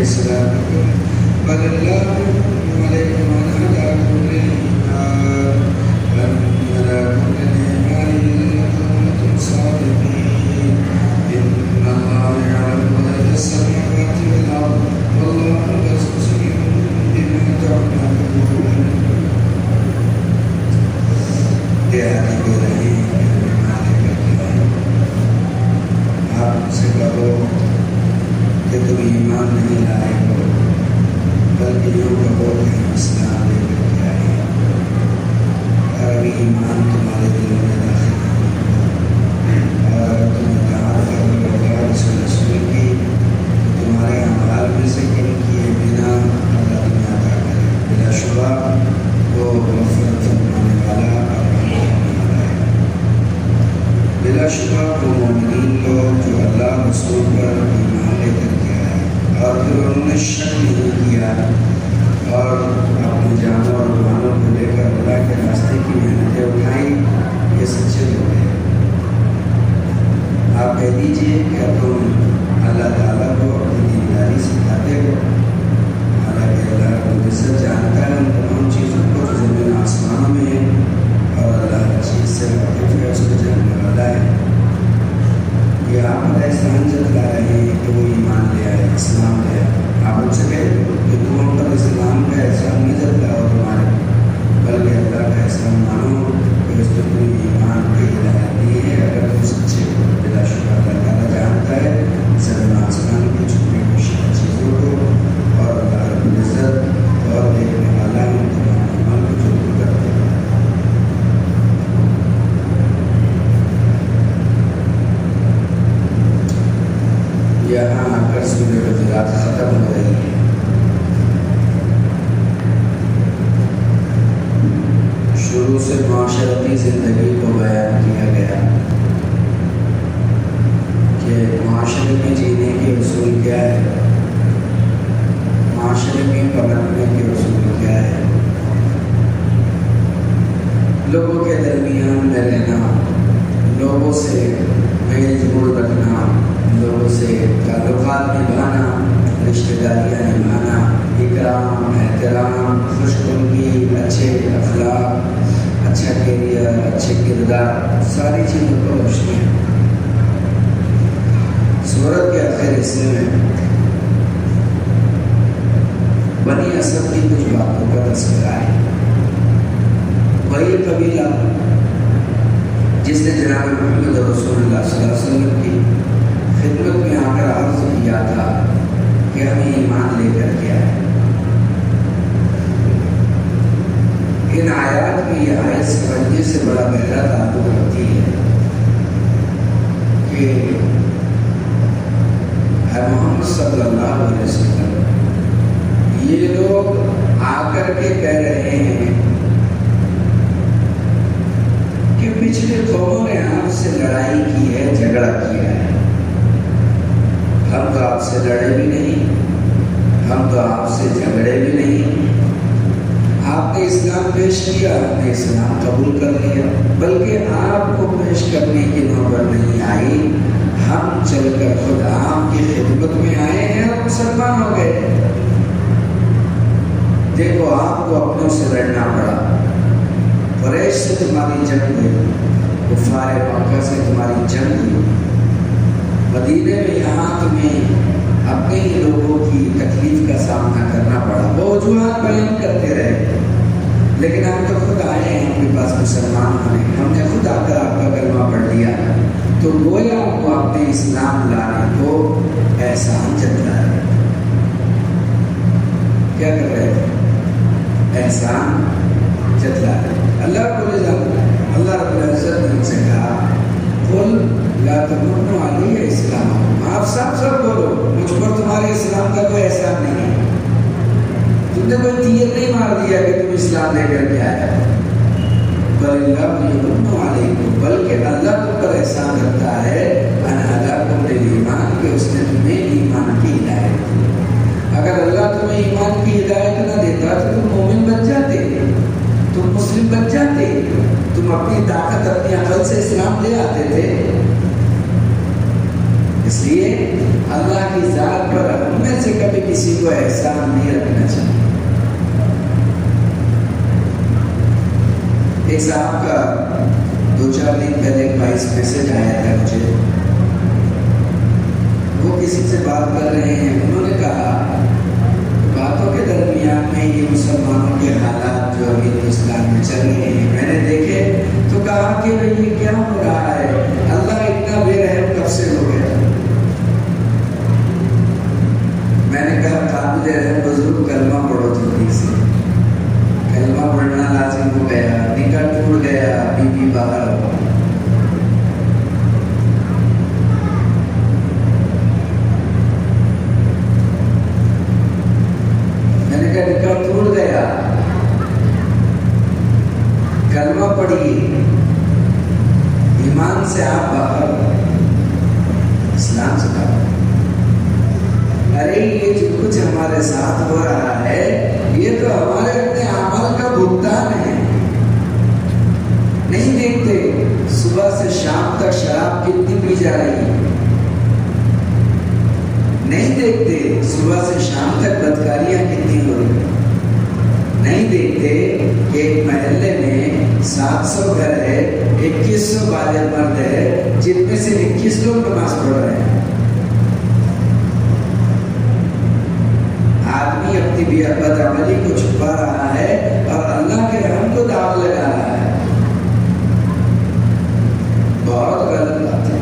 صلاتكم بل الله عليكم على كل إيمان على كل إيمان إن كنتم صادقين إن الله يعلم غيب السماوات والأرض والله بصير بما تعملون. آپ سے کہو کہ تم ایمان نہیں لائے ہو، بلکہ یوں کہو کہ ہم اسلام لے کر کے آئے ہیں، اور ابھی ایمان تمہارے دلوں میں داخل نہیں، اور اگر تمہیں اطاعت کرو اللہ رسول کی تو تمہارے اعمال میں سے کن کیے بنا اللہ تمہیں عطا کرے، بلا شبہ وہ مغفرت فرمانے والا اور بلا شبہ وہ مومنین لوگ جو اللہ رسول پر ایمان لے کر کے آئے اور پھر انہوں نے شک نہیں کیا اور اپنے جانوں اور مالوں کو لے کر اللہ کے راستے کی محنتیں اٹھائیں، یہ سچے لوگ ہیں۔ آپ کہہ دیجئے کہ تم اللہ تعالیٰ کو اپنی دینداری سکھاتے ہو، حالانکہ اللہ کو عزت جانتا ہے ان تمام چیزوں کو جو زمین آسمانوں میں ہے، اور اللہ ہر چیز سے واقف ہے، اس کو جاننے والا ہے۔ یہ آپ کا احسان جتلا رہے ہیں کہ وہ ایمان لے آئے، اسلام لے آئے۔ آپ ان سے کہہ دو کہ تم ان پر اسلام کا احسان نہ جتلاؤ تمہارے، بلکہ اللہ کا احسان مانو کہ اس نے تمہیں ایمان کی ہدایت دی ہے۔ اگر تم سچے ہو، بلا شبہ اللہ تعالیٰ جانتا ہے زمین آسمان کی چھپی ہوئی چیزوں کو، اور اللہ رب العزت اور دیکھنے والا ہے ان تمام عمل کو جو تم کرتے ہو۔ یہاں آ کر سورہ حجرات ختم ہو رہی ہے۔ شروع سے معاشرتی زندگی کو بیان کیا گیا کہ معاشرے میں جینے کے اصول کیا ہے، معاشرے میں پکڑنے کے اصول کیا ہے، لوگوں کے درمیان میں رہنا، لوگوں سے میل جول رکھنا، لوگوں سے تعلقات نبھانا، رشتہ داریاں نبھانا، اکرام، احترام، خوش خلقی، اچھے اخلاق، اچھا کیریئر، اچھے کردار، ساری چیزوں کو روشنی ہے۔ سورت کے آخر حصے میں بنی اسد کی کچھ باتوں کا تذکرہ ہے۔ وہی قبیلہ جس نے جناب محمد رسول اللہ صلی اللہ علیہ وسلم کی خدمت میں آ کر عرض کیا تھا کہ ہمیں ایمان لے کر کے آئے۔ ان آیات میں یہ آیت سمجھنے سے بڑا گہرا تعلق رکھتی ہے کہ محمد صلی اللہ علیہ وسلم یہ لوگ آ کر کے کہہ رہے ہیں کہ پچھلے قوموں نے آپ سے لڑائی کی ہے، جھگڑا کیا ہے، ہم تو آپ سے لڑے بھی نہیں، ہم تو آپ سے جھگڑے بھی نہیں، آپ نے اسلام پیش کیا، ہم نے اسلام قبول کر لیا، بلکہ آپ کو پیش کرنے کی نوبت نہیں آئی، ہم چل کر خود آپ کی خدمت میں آئے ہیں اور مسلمان ہو گئے۔ دیکھو آپ کو اپنوں سے لڑنا پڑا، قریش سے تمہاری جنگ ہوئی، کفار مکہ سے تمہاری جنگ ہوئی، مدینے میں یہاں تمہیں اپنے ہی لوگوں کی تکلیف کا سامنا کرنا پڑا، وہ وجوہات بیان کرتے رہے، لیکن ہم تو خود آئے ہیں آپ کے پاس مسلمان ہونے، ہم نے خود آ کر آپ کا کلمہ پڑھ دیا، تو گویا وہ اپنے اسلام لانے کو احسان جتلا ہے۔ کیا کر رہے تھے؟ احسان جتلا ہے۔ اللہ کو لے جاتا ہے، اللہ رب العزت نے ان سے کہا قل لا تمنوا علی اسلام، آپ صاحب بولو مجھ پر تمہارے اسلام کا کوئی احسان نہیں ہے، تم نے کوئی تیر نہیں مار دیا کہ تم اسلام لے کر کے آیا، بل اللہ یمن علیکم، بلکہ اللہ تم پر احسان کرتا ہے ان ہداکم للایمان، کہ اس نے تمہیں ایمان کی ہدایت دی۔ اگر اللہ تمہیں ایمان کی ہدایت نہ دیتا تو تم مومن بن جاتے، تم مسلم بن جاتے، تم اپنی طاقت اپنی عقل سے اسلام لے آتے تھے، اس لیے اللہ کی ذات پر ہم میں سے کبھی کسی کو احسان نہیں رکھنا چاہیے. ایک صاحب کا 2-4 دن پہلے ایک وائس میسج آیا تھا مجھے. وہ کسی سے بات کر رہے ہیں. انہوں نے کہا باتوں کے درمیان میں یہ مسلمانوں کے حالات جو ابھی ہندوستان میں چل رہے ہیں میں نے دیکھے تو کہا کہ یہ کیا ہو رہا ہے, اللہ اتنا بے رحم کب سے ہو گیا. میں نے کہا قابل رحم بزرگ کلمہ پڑھو جلدی سے. کلمہ پڑھنا لازم ہو گیا, نکاح ٹوٹ گیا, بیوی باہر ہو. نکاح ٹوٹ گیا, کلمہ پڑھیے, ایمان سے آپ باہر, اسلام سے باہر. ارے یہ جو کچھ ہمارے ساتھ ہو رہا ہے یہ تو ہمارے اپنے اعمال کا بھگتان ہے. نہیں دیکھتے صبح سے شام تک شراب کتنی پی جا رہی ہے. نہیں دیکھتے صبح سے شام تک بدکاریاں کتنی ہو رہی ہیں. نہیں دیکھتے کہ ایک محلے میں 700 گھر ہے, 2100 بالغ مرد ہے, جن میں سے 21 لوگ نماز پڑھ رہے ہیں. آدمی اپنی بدعملی کو چھپا رہا ہے اور اللہ کے رحم کو داغ لگا رہا ہے. بہت غلط بات ہے.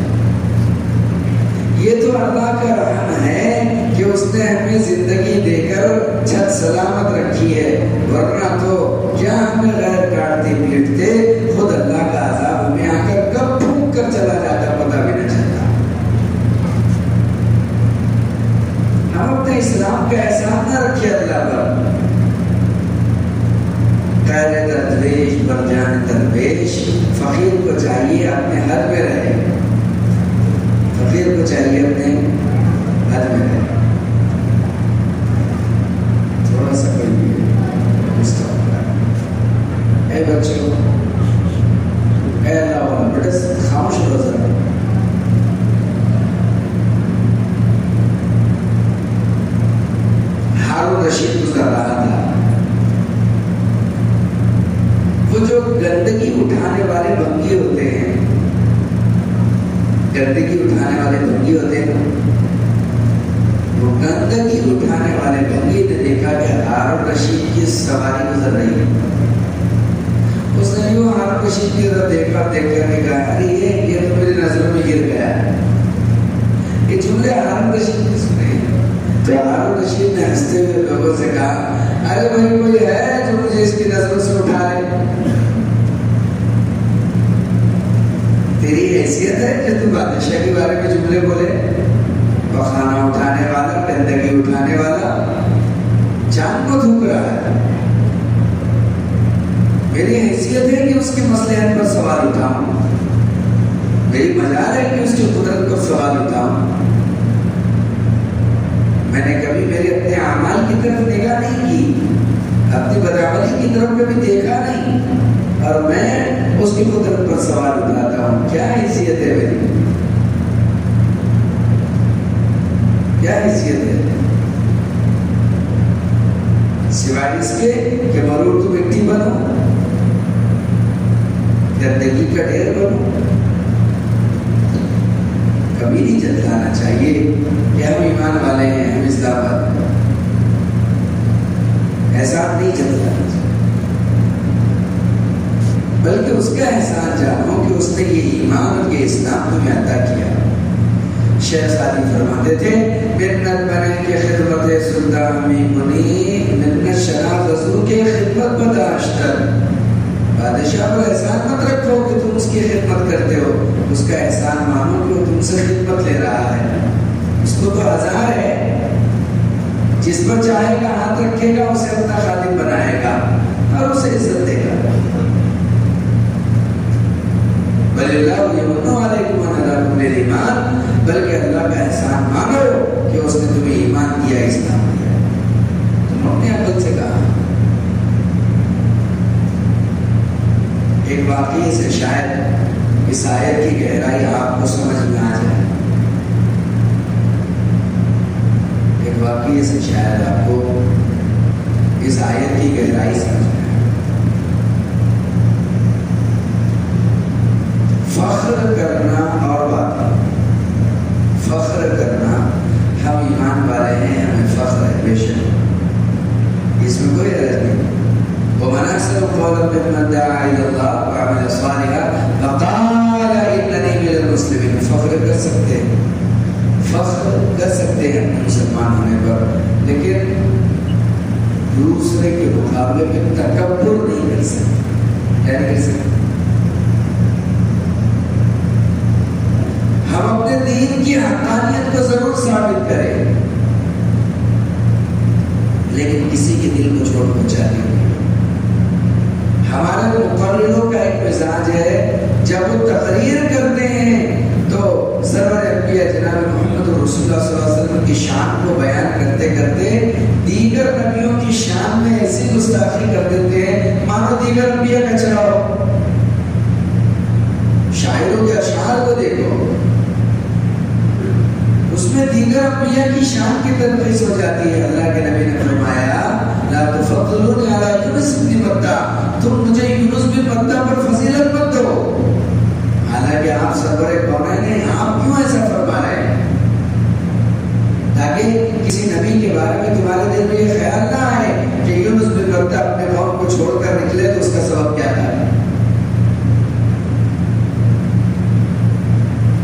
یہ تو اللہ کا رحم ہے کہ اس نے ہمیں زندگی دے کر چھت سلامت رکھی ہے, ورنہ تو کیا ہمیں غیر کاٹتے پیٹتے خود اللہ کا عذاب ہمیں آ کر کب پھونک کر چلا جاتا پتہ بھی نہ چلتا. ہم اپنے اسلام کا احسان نہ رکھے اللہ پر. قید درویش بر جان درویش. فقیر کو چاہیے اپنے حد میں رہے, فقیر کو چاہیے اپنے حد میں رہے. تھوڑا سا پڑھیے اے بچوں, اے اللہ والا بیٹا خاموش ہو ذرا. ہارون رشید گزر رہا تھا. وہ جو گندگی اٹھانے والے بھنگی ہوتے ہیں, گندگی اٹھانے والے بھنگی ہوتے ہیں, وہ گندگی اٹھانے والے بھنگی نے دیکھا کہ ہارون رشید کی سواری گزر رہی ہے. اس نے یوں ہارون رشید کی طرف دیکھا, دیکھ کر نے کہا ارے یہ تو میری نظروں میں گر گیا ہے. یہ جملے ہارون رشید نے سنے. تو ہارون رشید نے ہنستے ہوئے لوگوں سے کہا ارے بھائی کوئی ہے جو مجھے اس کی نظروں سے اٹھا لے. تیری حیثیت ہے کہ تو بادشاہ کے بارے میں جملے بولے؟ پخانہ اٹھانے والا, گندگی اٹھانے والا چاند کو تھوک رہا ہے. میری حیثیت ہے کہ اس کے مصلحت پر سوال اٹھاؤں, میری مجال ہے کہ اس کی قدرت پر سوال اٹھاؤں. میں نے کبھی میرے اپنے اعمال کی طرف نگاہ نہیں کی, اپنی بدعملی کی طرف کبھی دیکھا نہیں, اور میں اس کی قدرت پر سوال اٹھاتا ہوں. کیا حیثیت ہے میری, کیا حیثیت ہے سوائے اس کے کہ مرور تو مٹی بنو, گندگی کا ڈھیر بنو. کبھی نہیں جتلانا چاہیے کہ ہم ایمان والے ہیں, ہم اسلام والے ہیں. احسان نہیں جتلانا چاہیے, بلکہ اس کا احسان جانو کہ اس نے یہ ایمان اور یہ اسلام تمہیں عطا کیا. شیخ سعدی فرماتے تھے منت بنے کے خدمت سلطان میں منی, منت شراب رسول کے خدمت بداشتر. بادشاہ پر احسان مت رکھو کہ تم اس کی خدمت کرتے ہو, اس کا احسان مانو کہ وہ تم سے خدمت لے رہا ہے. اس کو تو ہزار ہے, جس پر چاہے گا ہاتھ رکھے گا, اسے اپنا خادم بنائے گا اور اسے عزت دے گا. بل اللہ یمن علیکم ان ہداکم للایمان, بلکہ اللہ کا احسان مانو کہ اس نے تمہیں ایمان دیا, اسلام دیا. تم اپنے عقل سے کہا. ایک واقعے سے شاید اس آیت کی گہرائی آپ کو سمجھ میں آ جائے. شاید آپ کو اس آیت کی گہرائی سمجھ میں آئے۔ فخر کرنا اور بات، فخر کرنا، ہم ایمان والے ہیں، ہمیں فخر ہے، بے شک اس میں کوئی حرج نہیں۔ ومن احسن قولا ممن دعا الى الله وعمل صالحا وقال انني من المسلمين۔ فخر کر سکتے ہیں، فخر کر سکتے ہیں مسلمان ہونے پر، لیکن دوسرے کے مقابلے میں تکبر نہیں کر سکتے، نہیں کر سکتے۔ ہم اپنے دین کی حقانیت کو ضرور ثابت کریں، لیکن کسی کے دل کو چوٹ پہنچانے نہیں۔ ہمارے مقرروں کا ایک مزاج ہے، جب وہ تقریر کرتے ہیں تو سرور انبیاء جناب محمد رسول اللہ صلی اللہ علیہ وسلم کی شان کو بیان کرتے کرتے دیگر نبیوں کی شان میں ایسی گستاخی کر دیتے ہیں مانو دیگر انبیاء کچرا ہو۔ شاعروں کے اشعار کو دیکھو، اس میں دیگر انبیاء کی شان کی تنقید ہو جاتی ہے۔ اللہ کے نبی نے فرمایا لا تفضلونی علی یونس بن متى، تم مجھے یونس بن متى پر فضیلت مت دو، حالانکہ آپ سرور کونین ہیں، آپ کیوں ایسا فرما رہے ہیں؟ تاکہ کسی نبی کے بارے میں تمہارے دل میں یہ خیال نہ آئے کہ یونس بن متى اپنے قوم کو چھوڑ کر نکلے تو اس کا سبب کیا تھا۔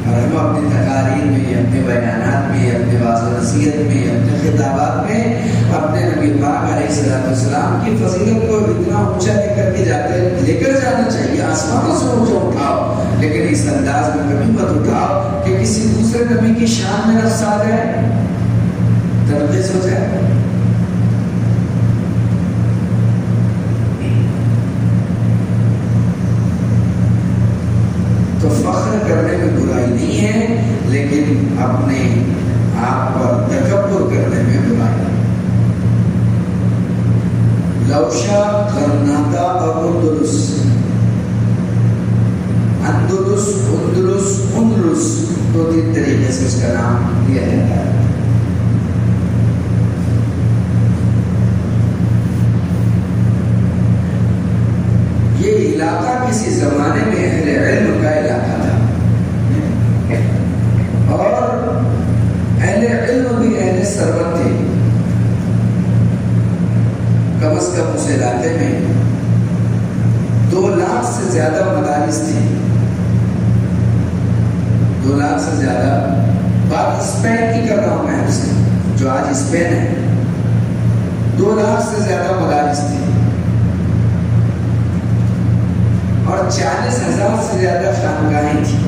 اور ہم اپنی تقاریر میں، اپنے بیانات میں، اپنے واعظ و نصیحت میں، اپنے خطابات میں اپنے نبی پاک علیہ السلام کی فضیلت کو اتنا اونچا لے کر جانا چاہیے، آسمانوں سے اونچا اٹھاؤ، لیکن اس انداز میں کبھی مت اٹھاؤ کہ کسی دوسرے نبی کی شان میں نقص آ جائے، تنقیص ہو جائے۔ تو فخر کرنے میں برائی نہیں ہے، لیکن اپنے آپ پر تکبر کرنے میں برائی ہے۔ لوشا، غرناطہ اور اندلس، اندلس، اندلس، اندلس، دو تین طریقے سے اس کا نام دیا جاتا ہے۔ یہ علاقہ کسی زمانے میں اہل علم کا علاقہ تھا، اور اہل علم بھی اہل ثروت تھے۔ کم از کم اس علاقے میں 2 لاکھ سے زیادہ مدارس تھے، 2 لاکھ سے زیادہ۔ بات اسپین کی کر رہا ہوں میں آپ سے، جو آج اسپین ہے، 2 لاکھ سے زیادہ مدارس تھے، اور 40,000 سے زیادہ خانقاہیں تھیں۔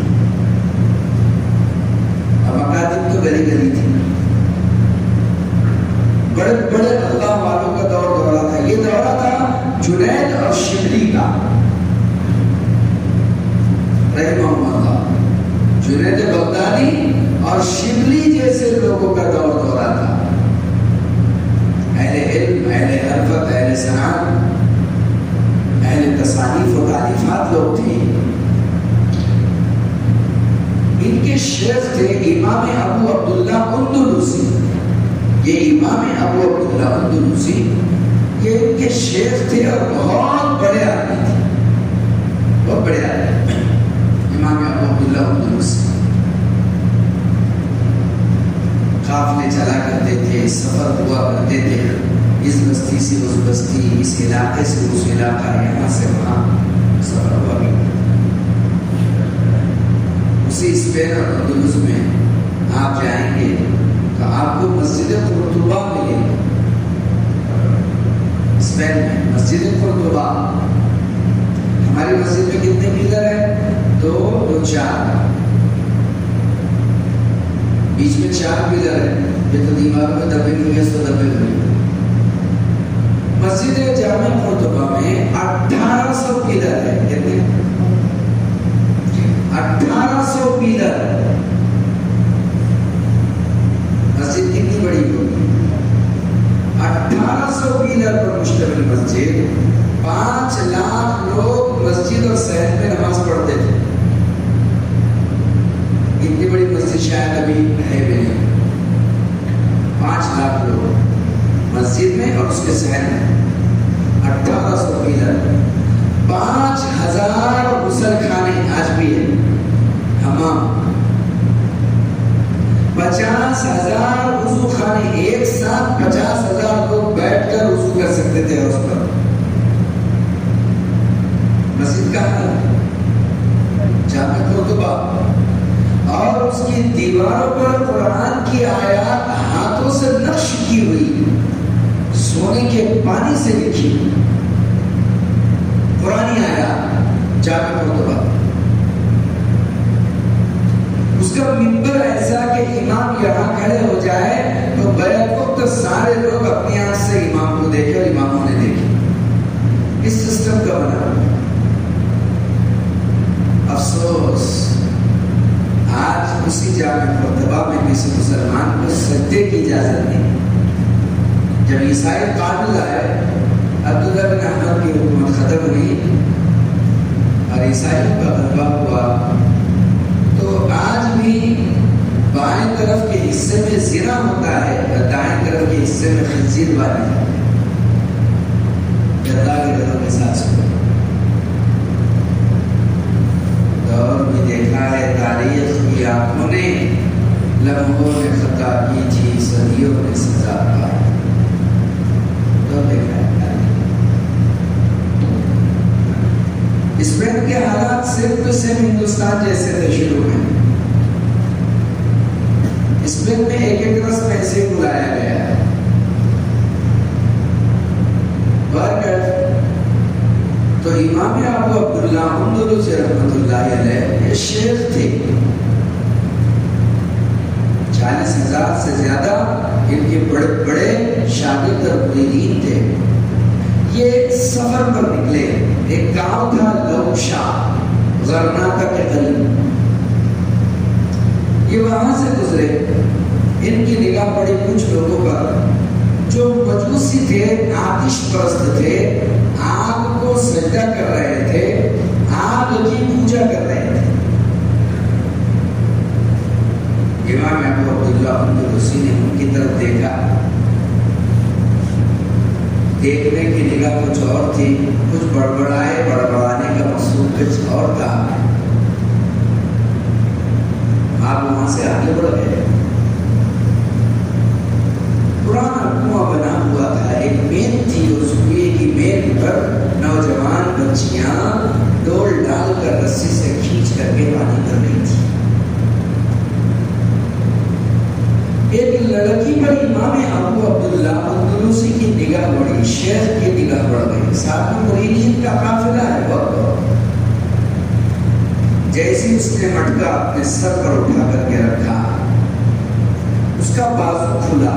اب مکاتب تو گلی گلی تھی، بڑے بڑے اللہ والوں کا دورہ تھا۔ یہ دورہ تھا جنید اور شبلی کا، رحمہ اللہ، جنید بغدادی اور شبلی جیسے لوگوں کا دورہ تھا۔ اہل علم، اہل حرفت، اہل صنعت، اہل تصانیف و تعلیفات لوگ تھے۔ ان کے شیخ تھے امام ابو عبداللہ اندلسی۔ یہ امام ابو عبداللہ اندلسی یہ ان کے شیخ تھے اور بہت بڑے آدمی تھے، بہت بڑے آدمی، امام ابو عبداللہ اندلسی۔ قافلے چلا کرتے تھے، سفر ہوا کرتے تھے، اس بستی سے اس بستی، اس علاقے سے اس علاقہ، یہاں سے وہاں سفر ہوا کرتے تھے۔ اسی اسپین اور اندلس میں آپ جائیں گے تو آپ کو مسجد قرطبہ ملے گی۔ اسپین میں مسجد قرطبہ، ہماری مسجد میں کتنے پلر ہیں؟ 2 4، بیچ میں 4 پلر ہیں، یہ تو دیواروں میں دبے ہوئے ہیں، تو دبے ہوئے ہیں۔ مسجد جامع قرطبہ میں 1800 پلر ہے، کتنے؟ 1800 پلر۔ مسجد کتنی بڑی ہوگی؟ 1800 پلر پر مشتمل مسجد، 5 لاکھ لوگ مسجد اور صحن میں نماز پڑھتے تھے۔ اتنی بڑی مسجد شاید ابھی ہے بھی نہیں، 5 لاکھ لوگ۔ مسجد میں اور اس کے صحن میں 1800 پیلر، 5000 غسل خانے آج بھی ہے، حمام، 50,000 وضو خانے، ایک ساتھ 50,000 لوگ بیٹھ کر وضو کر سکتے تھے اس پر۔ مسجد کا حال جامع قرطبہ، اور اس کی دیواروں پر قرآن کی آیات ہاتھوں سے نقش کی ہوئی، سونے کے پانی سے لکھی قرآنی آیات جامع قرطبہ۔ اس کا منبر ایسا کہ امام یہاں کھڑے ہو جائے تو بیک وقت سارے لوگ اپنی آنکھ سے امام کو دیکھے اور اماموں نے دیکھی۔ اس سسٹم کا بنا۔ افسوس آج اسی جامع قرطبہ میں کسی مسلمان کو سجدے کی اجازت نہیں۔ جب عیسائی قابل آئے، عبداللہ بن احمد کی حکومت ختم ہوئی اور عیسائیوں کا غلبہ ہوا، تو آج بھی بائیں طرف کے حصے میں زنا ہوتا ہے اور دائیں طرف کے حصے میں خنزیر بانی ہے۔ اللہ کے رضا کے ساتھ سکو دور میں دیکھا ہے، تاریخ کی آنکھوں نے لمحوں نے خطا کی تھی، صدیوں نے سزا پائی، تو دیکھا ہے تاریخ۔ اسپین کے حالات صرف سیم ہندوستان جیسے تھے شروع میں۔ اسپین میں ایک رسم ایسے بلایا گیا ہے، تو امام ابو عبداللہ اندلسی رحمۃ اللہ علیہ یہ شیخ تھے، 40,000 سے زیادہ ان کے بڑے بڑے شاگرد اور مریدین تھے۔ یہ سفر پر نکلے، ایک گاؤں تھا لوکشا، غرناطہ کے قریب، یہ وہاں سے گزرے۔ ان کی نگاہ پڑی کچھ لوگوں پر جو مجوسی تھے، آتش پرست تھے، آگ کو سجدہ کر رہے تھے، آگ کی پوجا کر رہے تھے۔ امام ابو عبداللہ اندلسی نے ان کی طرف دیکھا، دیکھنے کی نگاہ کچھ اور تھی، کچھ بڑبڑائے، بڑبڑانے کا مقصود کچھ اور تھا۔ آپ وہاں سے آگے بڑھ گئے۔ پرانا کنواں بنا ہوا تھا، ایک مین تھی، اس کنویں کی مین پر نوجوان بچیاں ڈول ڈال کر رسی سے کھینچ کر کے پانی کر رہی تھی۔ ایک لڑکی پر امام ابو عبداللہ اندلسی کی نگاہ بڑھی، شیخ کی نگاہ بڑھ گئی، ساتھ میں مریدین کا قافلہ ہے بہت۔ جیسی اس نے مٹکا اپنے سر پر اٹھا کر کے رکھا، اس کا بازو کھلا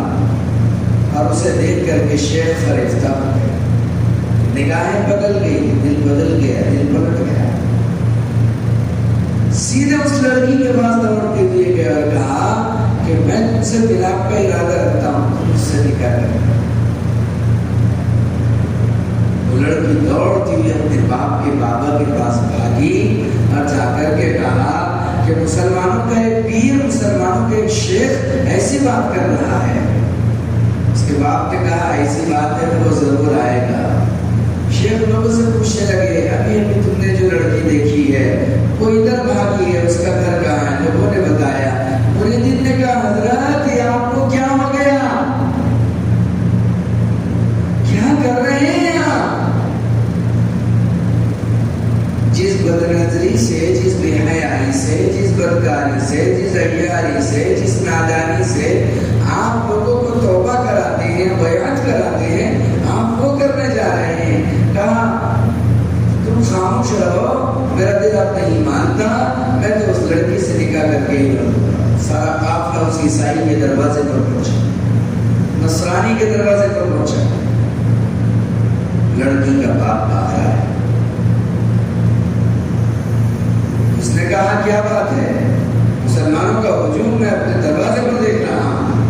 اور اسے دیکھ کر کے شیخ فریفتہ ہو گئے، نگاہیں بدل گئی، دل بدل گیا، دل پلٹ گیا۔ سیدھے اس لڑکی کے پاس دوڑ کے لیے گیا اور کہا کہ میں تم سے ملاپ کا ارادہ رکھتا ہوں، تم اس سے نکاح کرنا۔ وہ لڑکی دوڑتی ہوئی اپنے باپ کے بابا کے پاس بھاگی اور جا کر کے کہا کہ مسلمانوں کا ایک پیر، مسلمانوں کا ایک شیخ ایسی بات کر رہا ہے۔ اس کے باپ نے کہا ایسی بات ہے تو وہ ضرور آئے گا۔ شیخ لوگوں سے پوچھنے لگے، ابھی ابھی تم نے جو لڑکی دیکھی ہے وہ ادھر بھاگی ہے، اس کا گھر کہاں ہے؟ لوگوں نے بتایا۔ مریدین نے کہا حضرت یہ آپ کو کیا ہو گیا، کیا کر رہے ہیں آپ؟ جس بد نظری سے، جس بے حیائی سے، جس بدکاری سے، جس عیاری سے، جس نادانی سے آپ لوگوں کو توبہ کراتے ہیں، بیعت کراتے ہیں، آپ وہ کرنے جا رہے ہیں۔ کہا تم خاموش رہو، میرا دل اب نہیں مانتا، میں تو اس لڑکی سے نکاح کر کے ہی رہوں گا۔ سارا قافلہ اس عیسائی کے دروازے پر پہنچا، نصرانی کے دروازے پر پہنچا۔ لڑکی کا باپ آ رہا ہے، اس نے کہا کیا بات ہے؟ مسلمانوں کا ہجوم میں اپنے دروازے پر دیکھ رہا ہوں۔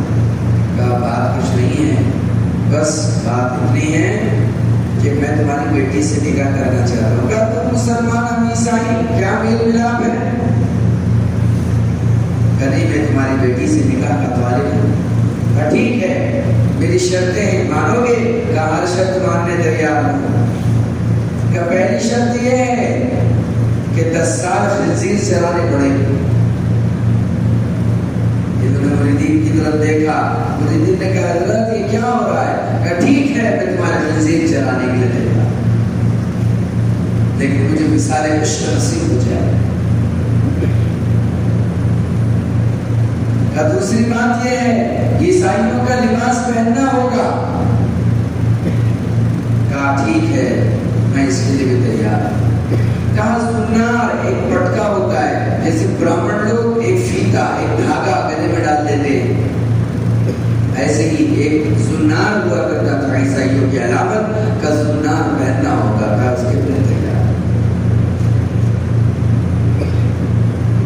کہا بات کچھ نہیں ہے، بس بات اتنی ہے کہ میں تمہاری بیٹی سے نکاح کرنا چاہتا ہوں۔ کہا تم مسلمان ہم عیسائی، کیا میل ملاپ ہے؟ کہا نہیں، میں تمہاری بیٹی سے نکاح کا طالب ہوں۔ ٹھیک ہے میری شرطیں مانو گے؟ کہا ہر شرط ماننے تیار ہوں۔ کہ پہلی شرط یہ ہے کہ 10 سال خنزیر چرانے پڑے گی۔ انہوں نے مریدین کی طرف دیکھا، مریدین نے کہا حضرت یہ کیا ہو رہا ہے؟ کہا ٹھیک ہے میں تمہارے خنزیر چرانے کے لیے تیار، لیکن مجھے مثال عشق نصیب ہو جائے۔ دوسری بات یہ ہے عیسائیوں کا لباس پہننا ہوگا۔ کہا ٹھیک ہے میں اس کے لیے بھی تیار ہوں۔ کہا سنار ایک پٹکا ہوتا ہے، جیسے برہمن لوگ ایک فیتا ایک دھاگا گلے میں ڈال دیتے، ایسے ہی ایک سنار ہوا کرتا تھا عیسائیوں کی علامت کا سنار پہننا ہوگا۔ کہا اس کے لیے تیار۔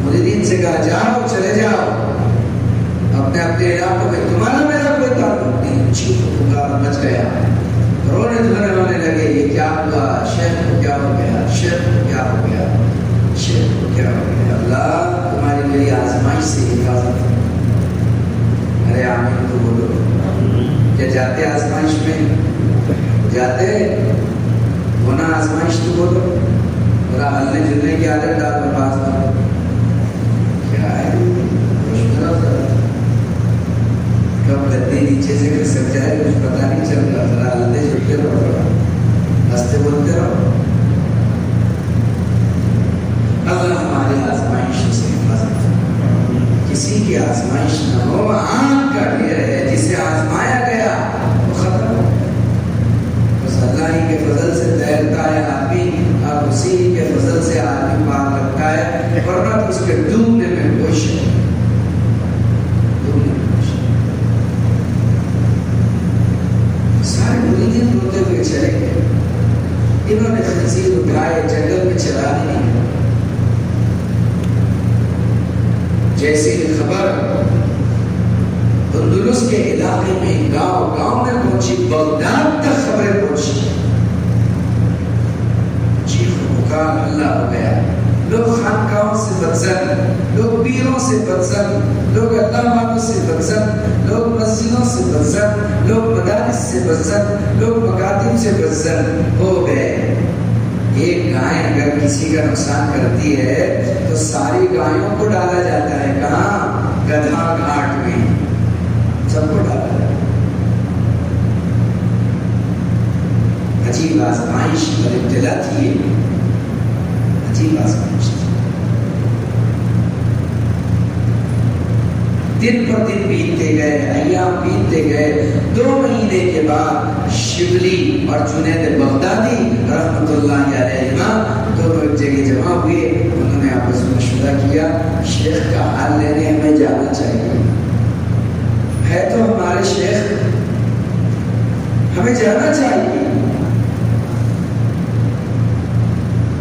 مریدین سے کہا جاؤ چلے جاؤ اپنے اپنے علاقوں میں، تمہارا میرا کوئی تعلق نہیں۔ چیخ پکار مچ گیا، رونے دھونے ہونے لگے، یہ کیا ہوا؟ شیخ کو کیا ہو گیا؟ شیخ کو کیا ہو گیا؟ شیخ کو کیا ہو گیا؟ اللہ تمہاری میری آزمائش سے حفاظت۔ ارے آمین تو بولو، کیا جاتے آزمائش میں؟ جاتے ہونا آزمائش تو بولو، ذرا ہلنے جلنے کی عادت ڈالو پاس میں۔ کیا ہے کب گدے نیچے سے کھسک جائے کچھ پتہ نہیں چل رہا، ذرا ہلتے جھلتے رہو، ہنستے بولتے رہو۔ اللہ ہماری آزمائش سے حفاظت، کسی کی آزمائش نہ ہو۔ آنکھ کا ڈھیر ہے، جسے آزمایا گیا وہ ختم ہو گیا، بس اللہ ہی کے فضل سے تیرتا ہے آدمی، اور اسی کے فضل سے آدمی پار لگتا ہے، ورنہ تو اس کے ڈوبنے میں کوئی شک نہیں۔ سارے مریدین روتے ہوئے چلے گئے، انہوں نے خنزیر اٹھائے جنگل میں چلا دی۔ جیسے ہی خبر اندلس کے علاقے میں گاؤں گاؤں میں پہنچی، بغداد تک خبریں پہنچی، چیخ پکار اللہ ہو گیا۔ لوگ خانقاہوں سے بدزن، لوگ پیروں سے بدزن، لوگ اللہ والوں سے بدزن، لوگ مسجدوں سے بدزن، لوگ مدارس سے بدزن، لوگ مکاتب سے بدزن ہو گئے۔ ایک گائے اگر کسی کا نقصان کرتی ہے تو ساری گایوں کو ڈالا جاتا ہے، کہاں؟ گدھا گھاٹ میں، سب کو ڈالا جاتا ہے۔ عجیب آزمائش اور ابتلا تھی، عجیب آزمائش تھی۔ دن پر دن بیتتے گئے، ایام بیتتے گئے۔ 2 مہینے کے بعد شبلی اور جنید بغدادی رحمت اللہ علیہما دونوں ایک جگہ جمع ہوئے، انہوں نے آپس میں مشورہ کیا شیخ کا حال لینے ہمیں جانا چاہیے، ہے تو ہمارے شیخ، ہمیں جانا چاہیے۔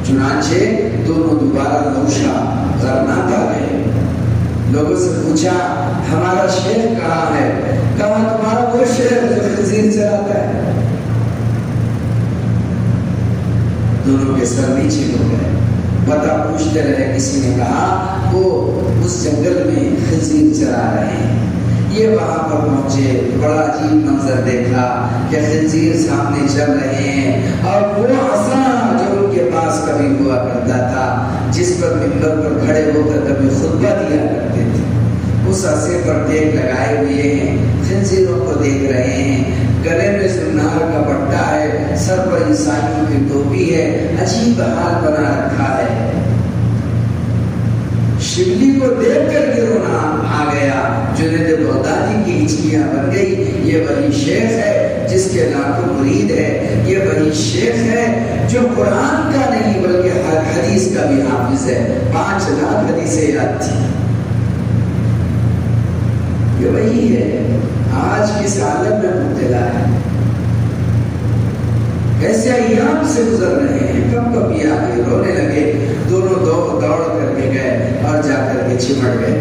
چنانچہ دونوں دوبارہ نوشا غرناطہ گئے، لوگوں سے پوچھا ہمارا شیخ کہاں ہے؟ کہا تمہارا وہ شیخ جو خنزیر چلاتا ہے۔ دونوں کے سر نیچے ہو گئے، پتہ پوچھتے رہے، کسی نے کہا وہ اس جنگل میں خنزیر چلا رہے ہیں۔ یہ وہاں پر پہنچے، بڑا عجیب منظر دیکھا کہ خنزیر سامنے چل رہے ہیں، اور وہ عصا جو ان کے پاس کبھی ہوا کرتا تھا، جس پر منبر پر کھڑے ہو کر کبھی خطبہ دیا کرتے تھے، اس عصے پر ٹیک لگائے ہوئے ہیں، خنزیروں کو دیکھ رہے ہیں، گلے میں زنار کا پٹا ہے، سر پر عیسائیوں کی ٹوپی ہے، عجیب حال بنا رکھا ہے۔ شبلی کو دیکھ کر کے رونا آ گیا، جنید بغدادی کی ہچکیاں بن گئی۔ یہ وہی شیخ ہے جس کے لاکھوں مرید ہے، یہ وہی شیخ ہے جو قرآن کا نہیں بلکہ حدیث کا بھی حافظ ہے، 5 لاکھ حدیثیں یاد تھی۔ یہ وہی ہے، آج کس عالم میں مبتلا ہے، ایسے ایام سے گزر رہے ہیں، کب کب یہ آگے رونے لگے۔ دونوں دوڑ کر کے گئے اور جا کر کے چمٹ گئے،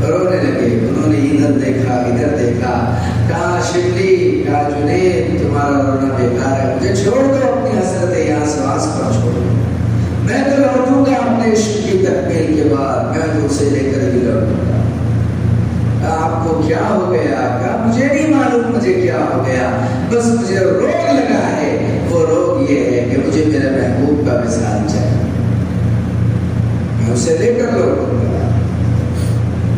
رونے لگے۔ انہوں نے ادھر دیکھا ادھر دیکھا، کہا شبلی، کہا جنید تمہارا رونا بیکار ہے، مجھے چھوڑ دو، اپنی حسرت یہاں سواس پر چھوڑ دو، میں تو لوٹوں گا اپنے عشق کی تکمیل کے بعد، میں تو اسے لے کر ہی لوٹوں گا۔ آپ کو کیا ہو گیا؟ کہا مجھے نہیں معلوم مجھے کیا ہو گیا، بس مجھے روگ لگا ہے، وہ روگ یہ ہے کہ مجھے میرے محبوب کا وصال چاہیے، میں اسے لے کر لوٹوں گا۔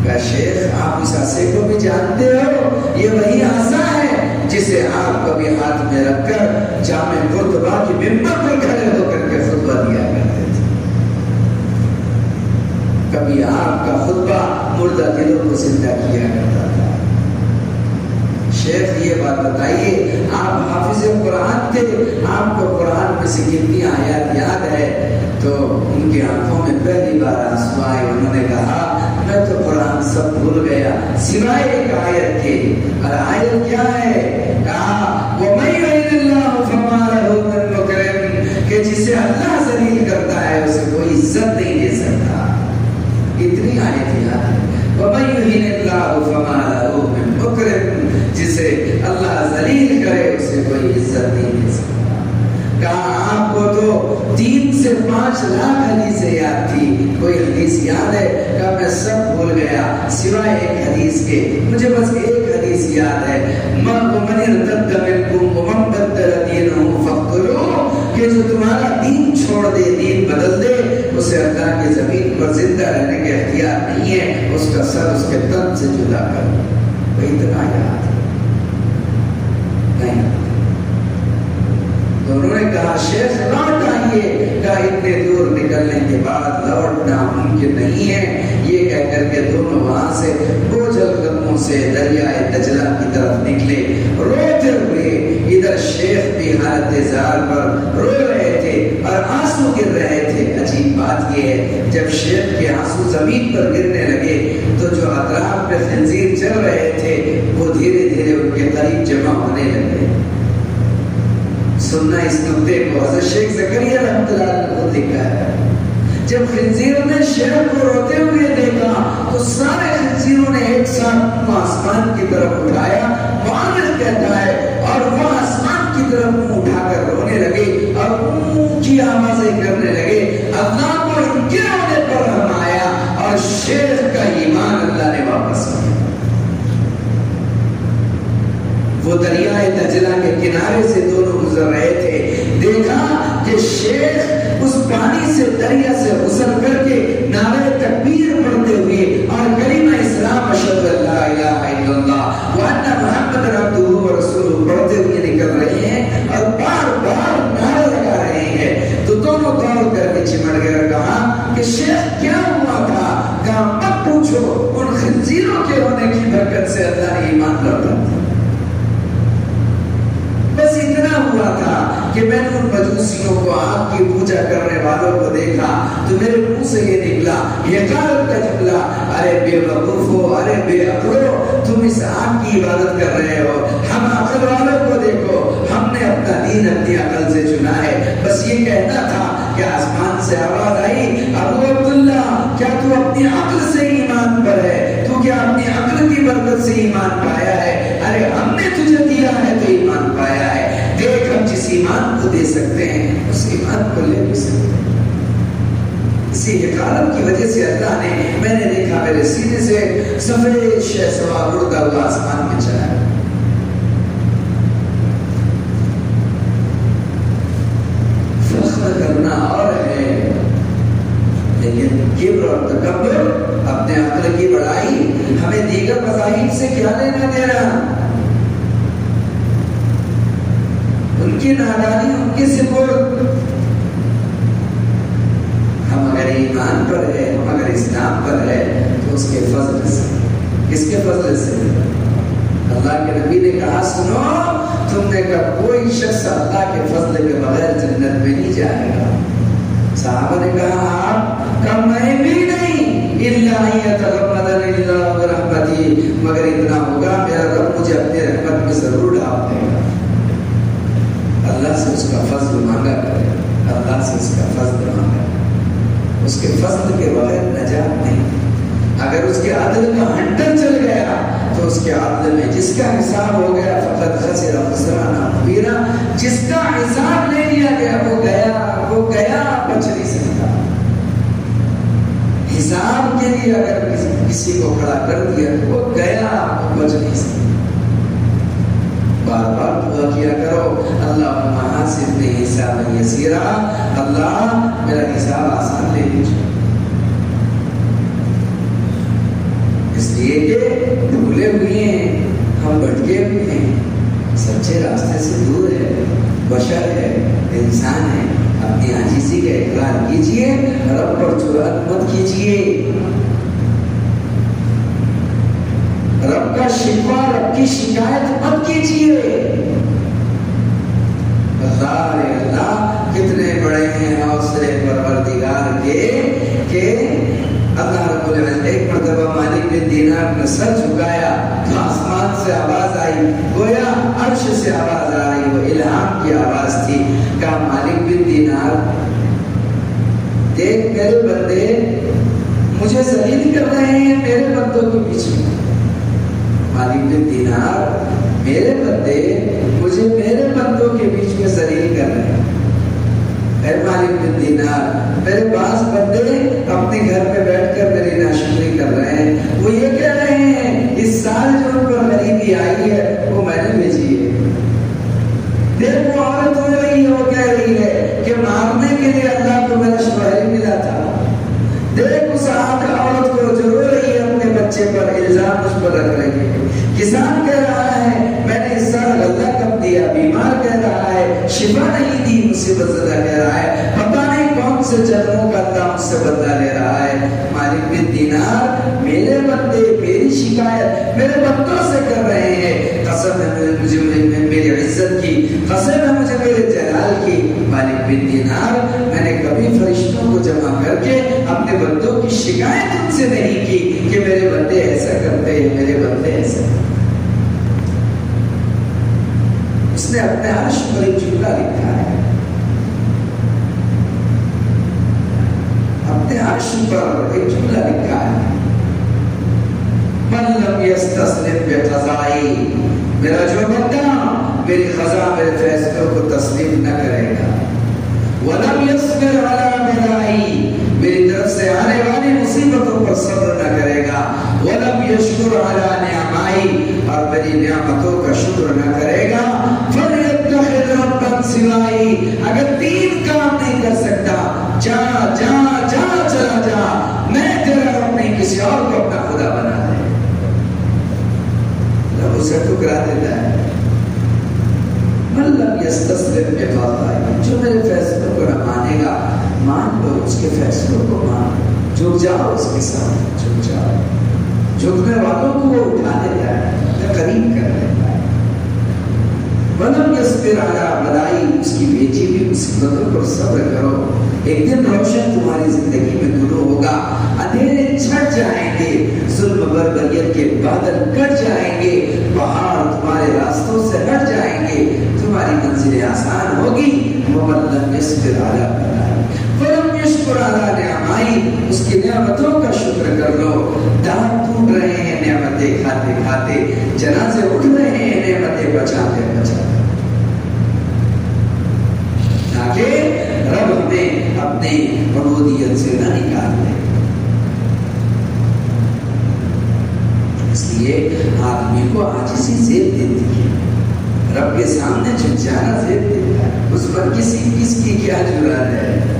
کہا شیخ آپ اس عصا کو بھی جانتے ہو، یہ وہی عصا ہے جسے آپ کبھی ہاتھ میں رکھ کر جامع قرطبہ کی ممبر پر کھڑے ہو کر کے خطبہ دیا کرتے تھے، کبھی آپ کا خطبہ مردہ دلوں کو زندہ کیا کرتا تھا۔ شیخ یہ بات بتائیے، آپ حافظ قرآن تھے، آپ کو قرآن میں سے کتنی آیات یاد ہے؟ تو ان کی آنکھوں میں پہلی بار آنسو آئے، انہوں نے کہا میں تو قرآن سب بھول گیا سوائے ایک آیت کے، اور آیت کیا ہے؟ کہا وَمَن يُهِنِ اللَّهُ فَمَا لَهُ مِن مُكْرِمٍ، کہ جسے اللہ ذلیل کرتا ہے اسے کوئی عزت نہیں دے سکتا۔ اتنی آیت یاد ہے، وَمَن يُهِنِ اللَّهُ فَمَا لَهُ مِن مُكْرِمٍ، جسے اللہ ذلیل کرے اسے کوئی عزت نہیں دے سکتا۔ کہا آپ کو تو 3 سے 5 لاکھ حدیثیں یاد تھی، کوئی حدیث یاد ہے؟ کہا میں سب بھول گیا سوائے ایک حدیث کے، مجھے بس ایک حدیث یاد ہے، مَنْ ارْتَدَّ مِنْكُمْ وَمَنْ بَدَّلَ دِينَهُ فَاقْتُلُوهُ، کہ جو تمہارا دین چھوڑ دے، دین بدل دے، اسے اللہ کی زمین پر زندہ رہنے کے اختیار نہیں ہے، اس کا سر اس کے تن سے جدا کر۔ وہ اتنا یاد نہیں۔ تو انہوں نے کہا شیخ لوٹ آئیے، کہا اتنے دور نکلنے کے بعد لوٹنا ممکن نہیں ہے، یہ کہہ کر کے دونوں وہاں سے بوجھل قدموں سے دریائے دجلہ کی طرف نکلے، روتے ہوئے۔ ادھر شیخ بھی حالت زار پر رو رہے تھے اور آنسو گر رہے تھے۔ عجیب بات یہ ہے، جب شیخ کے آنسو زمین پر گرنے لگے تو جو اطراف میں خنزیر چل رہے تھے وہ دھیرے دھیرے ان کے قریب جمع ہونے لگے۔ سننا اس نقطے کو حضرت شیخ زکریا رحمۃ اللہ علیہ نے خود لکھا ہے، جب خنزیروں نے شیخ کو روتے ہوئے دیکھا تو سارے خنزیروں نے ایک ساتھ آسمان کی طرف اٹھایا، مؤرخ کہتا ہے، اور وہ آسمان کی طرف منہ اٹھا کر رونے لگے اور اونچی آوازیں کرنے لگے، اللہ کو ان کے رونے پر رحم آیا اور شیخ کا ایمان اللہ نے واپس کیا۔ وہ دریائے دجلہ کے کنارے سے دونوں گزر رہے تھے، دیکھا کہ شیخ اس پانی سے دریا سے غسل کر کے نعرہ تکبیر پڑھتے ہوئے اور کلمہ اسلام اشہد ان لا الہ الا اللہ وان محمد عبدہ ورسولہ پڑھتے ہوئے نکل رہے ہیں اور بار بار نعرہ لگا رہے ہیں۔ تو دونوں دوڑ کر کے چمٹ گئے اور کہا کہ شیخ کیا ہوا تھا؟ کہا مت پوچھو، ان خنزیروں کے رونے کی برکت سے اللہ نے ایمان لوٹا۔ بس اتنا ہوا تھا کہ میں نے ان مجوسیوں کو، آپ کی پوجا کرنے والوں کو دیکھا تو میرے منہ سے یہ نکلا حقارت کا جملہ، ارے بے وقوفو، ارے بے عقلو، تم اس آگ کی عبادت کر رہے ہو، ہم عقل والوں کو دیکھو، ہم نے اپنا دین اپنی عقل سے چنا ہے۔ بس یہ کہنا تھا کہ آسمان سے آواز آئی، ابو عبداللہ کیا تو اپنی عقل سے ایمان پر ہے؟ تو کیا اپنی عقل کی برکت سے ایمان پایا ہے؟ ارے ہم نے تجھے دیا ہے تو ایمان پایا ہے، دیکھ ہم جس ایمان کو دے سکتے ہیں اس ایمان کو لے بھی سکتے ہیں۔ اسی حقارت کی وجہ سے اللہ نے، میں نے دیکھا میرے سینے سے سفید شہ سوار اڑتا ہوا آسمان میں چلا ہے۔ فخر کرنا اور ہے، لیکن کبر اور تکبر، اپنے عقل کی بڑائی، ہمیں دیگر مذاہب سے کیا لینا دینا؟ ان کی نادانی، ان کی سپرد۔ ہم اگر ایمان پر ہے، ہم اگر اسلام پر ہے تو اس کے فضل سے، کس کے فضل سے؟ اللہ کے نبی نے کہا سنو، تم نے کہا کوئی شخص اللہ کے فضل کے بغیر جنت میں نہیں جائے گا۔ صحابہ نے کہا آپ کا میں بھی نہیں، الا یتغمدنی اللہ برحمتہ، مگر اتنا ہوگا میرا رب مجھے اپنے رحمت میں ضرور ڈال دے گا۔ اللہ سے اس کا فضل مانگا کرے، اللہ سے اس کا فضل مانگا، اس کے فضل کے بغیر نجات نہیں۔ اگر اس کے عدل کا ہنٹر چل گیا تو اس کے عدل میں جس کا حساب ہو گیا فقط خسر خسرانا مبینا، جس کا حساب لے لیا گیا وہ گیا بچ نہیں سکتا۔ حساب کے لیے اگر کسی کو کھڑا کر دیا تو وہ گیا، بچ نہیں سکتا۔ بار بار دعا کیا کرو، اللہم حاسبنی حسابا یسیرا، اللہ میرا حساب آسان لے لیجیے۔ اس لیے کہ بھولے ہوئے ہیں، ہم بھٹکے ہوئے ہیں، سچے راستے سے دور ہے، بشر ہے، انسان ہے۔ اپنی عاجزی کا اقرار کیجیے، رب پر جرأت مت کیجیے، رب کا شکوہ، رب کی شکایت مت کیجیے۔ اللہ کتنے بڑے ہیں حوصلے پروردگار کے کہ اللہ رب العزت ایک مرتبہ مالک بن دینار نے سر جھکایا تو آسمان سے آواز آئی، گویا عرش سے آواز آ رہی، وہ الہام کی آواز تھی۔ کہا مالک بن دینار دیکھ میرے بندے مجھے ذلیل کر رہے ہیں میرے بندوں کے بیچ میں۔ مالک بن دینار میرے بندے مجھے میرے بندوں کے بیچ میں ذلیل کر رہے ہیں۔ اے مالک بن دینار میرے بعض بندے اپنے گھر پہ بیٹھ کر میری ناشکری کر رہے ہیں، وہ یہ کہہ رہے ہیں اس سال جو ان پر غریبی آئی ہے وہ میں نے بھیجی ہے۔ دیکھ وہ عورت ہو رہی ہے، وہ کہہ رہی ہے کہ مارنے کے لیے اللہ کو میرا شوہر ملا تھا۔ دیکھ اس عورت کو جو رو رہی ہے اپنے بچے پر، الزام اس پر رکھ رہی ہے۔ کسان کہہ رہا ہے میں نے اس سال غلہ کم دیا، بیمار کہہ رہا ہے شفا نہیں دی، مصیبت زدہ کہہ رہا ہے پتہ نہیں کون سے جنموں کا اللہ مجھ سے بدلہ لے رہا ہے۔ مالک بن دینار میرے بندے میری شکایت میرے بندوں سے کر رہے ہیں، قسم ہے مجھے میری عزت کی، قسم ہے مجھے میرے جلال کی۔ مالک بن دینار میں نے کبھی فرشتوں کو جمع کر کے اپنے بندوں کی شکایت ان سے نہیں کی کہ میرے بندے ایسا کرتے ہیں، میرے بندے ایسا۔ اس نے اپنے عرش پر ایک جملہ لکھا ہے، اپنے عرش پر ایک جملہ لکھا ہے، من لم یستسلم بقضائی، میرا جو بندہ میری قضا میرے فیصلوں کو تسلیم نہ کرے گا، ولم یصبر علی بلائی، میری طرف سے آنے والی مصیبتوں پر صبر نہ کرے گا، ولم یشکر علی نعمائی، اور میری نعمتوں کا شکر نہ کرے گا، فلیتخذ ربا سوائی، اگر تین کام نہیں کر سکتا جا جا جا چلا جا، میں تیرا رب نہیں کسی اور کو اپنا خدا بنا دے۔ رب اسے ٹکرا دیتا ہے، من لم یستسلم بقضائی، جو میرے فیصلوں کو نہ مانے گا مان لو اس کے فیصلوں کو، مان جھک جاؤ اس کے ساتھ، جھک جاؤ۔ جھکنے والوں کو وہ اٹھا دیتا ہے، قریب کر دیتا ہے۔ ولم یصبر علی بلائی، اس کی بیٹی بھی مصیبتوں پر صبر کرو، ایک دن روشن تمہاری زندگی میں طلوع ہوگا، اندھیرے چھٹ جائیں گے، ظلم بربریت کے بادل کٹ جائیں گے، پہاڑ تمہارے راستوں سے ہٹ جائیں گے، تمہاری منزلیں آسان ہوگی۔ ومن لم یصبر علی بلائی ولم یشکر علی نعمائی، اس کی نعمتوں کا شکر کر لو۔ دانت ٹوٹ رہے ہیں نعمتیں کھاتے کھاتے، جنازے اٹھ رہے ہیں نعمتیں بچاتے بچاتے، تاکہ رب ہمیں اپنی عبودیت سے نہ نکال دے۔ اس لیے آدمی کو عاجزی زیب دیتی ہے، رب کے سامنے جھک جانا زیب دیتا ہے، اس پر کس کی کیا جرات ہے۔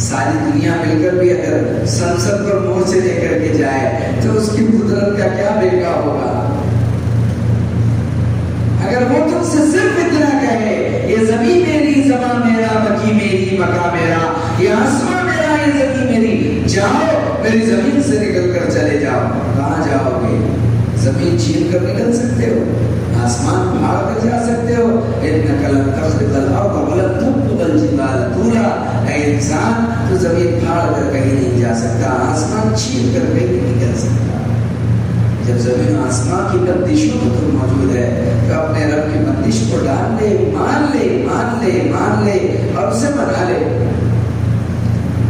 ساری دنیا مل کر بھی اگر سنسد پر مورچے لے کر کے جائے تو اس کی قدرت کا کیا بیگا ہوگا۔ اگر وہ تم سے صرف اتنا کہے یہ زمین میری، زمان میرا، مکی میری، مکہ میرا، یہ آسمان میرا، یہ زمین میری، جاؤ میری زمین سے نکل کر چلے جاؤ، کہاں جاؤ گے؟ زمین چھین کر نکل سکتے ہو، آسمان پھاڑ کر جا سکتے ہو، انک لن تخرق الارض ولن تبلغ الجبال طولا، اے انسان تو زمین پھاڑ کر کہیں نہیں جا سکتا، آسمان چھین کر کہیں نہیں نکل سکتا۔ جب زمین آسمان کی بندشوں میں تو موجود ہے تو اپنے رب کی بندش کو ڈال لے، مان لے مان لے مان لے اور اسے منا لے۔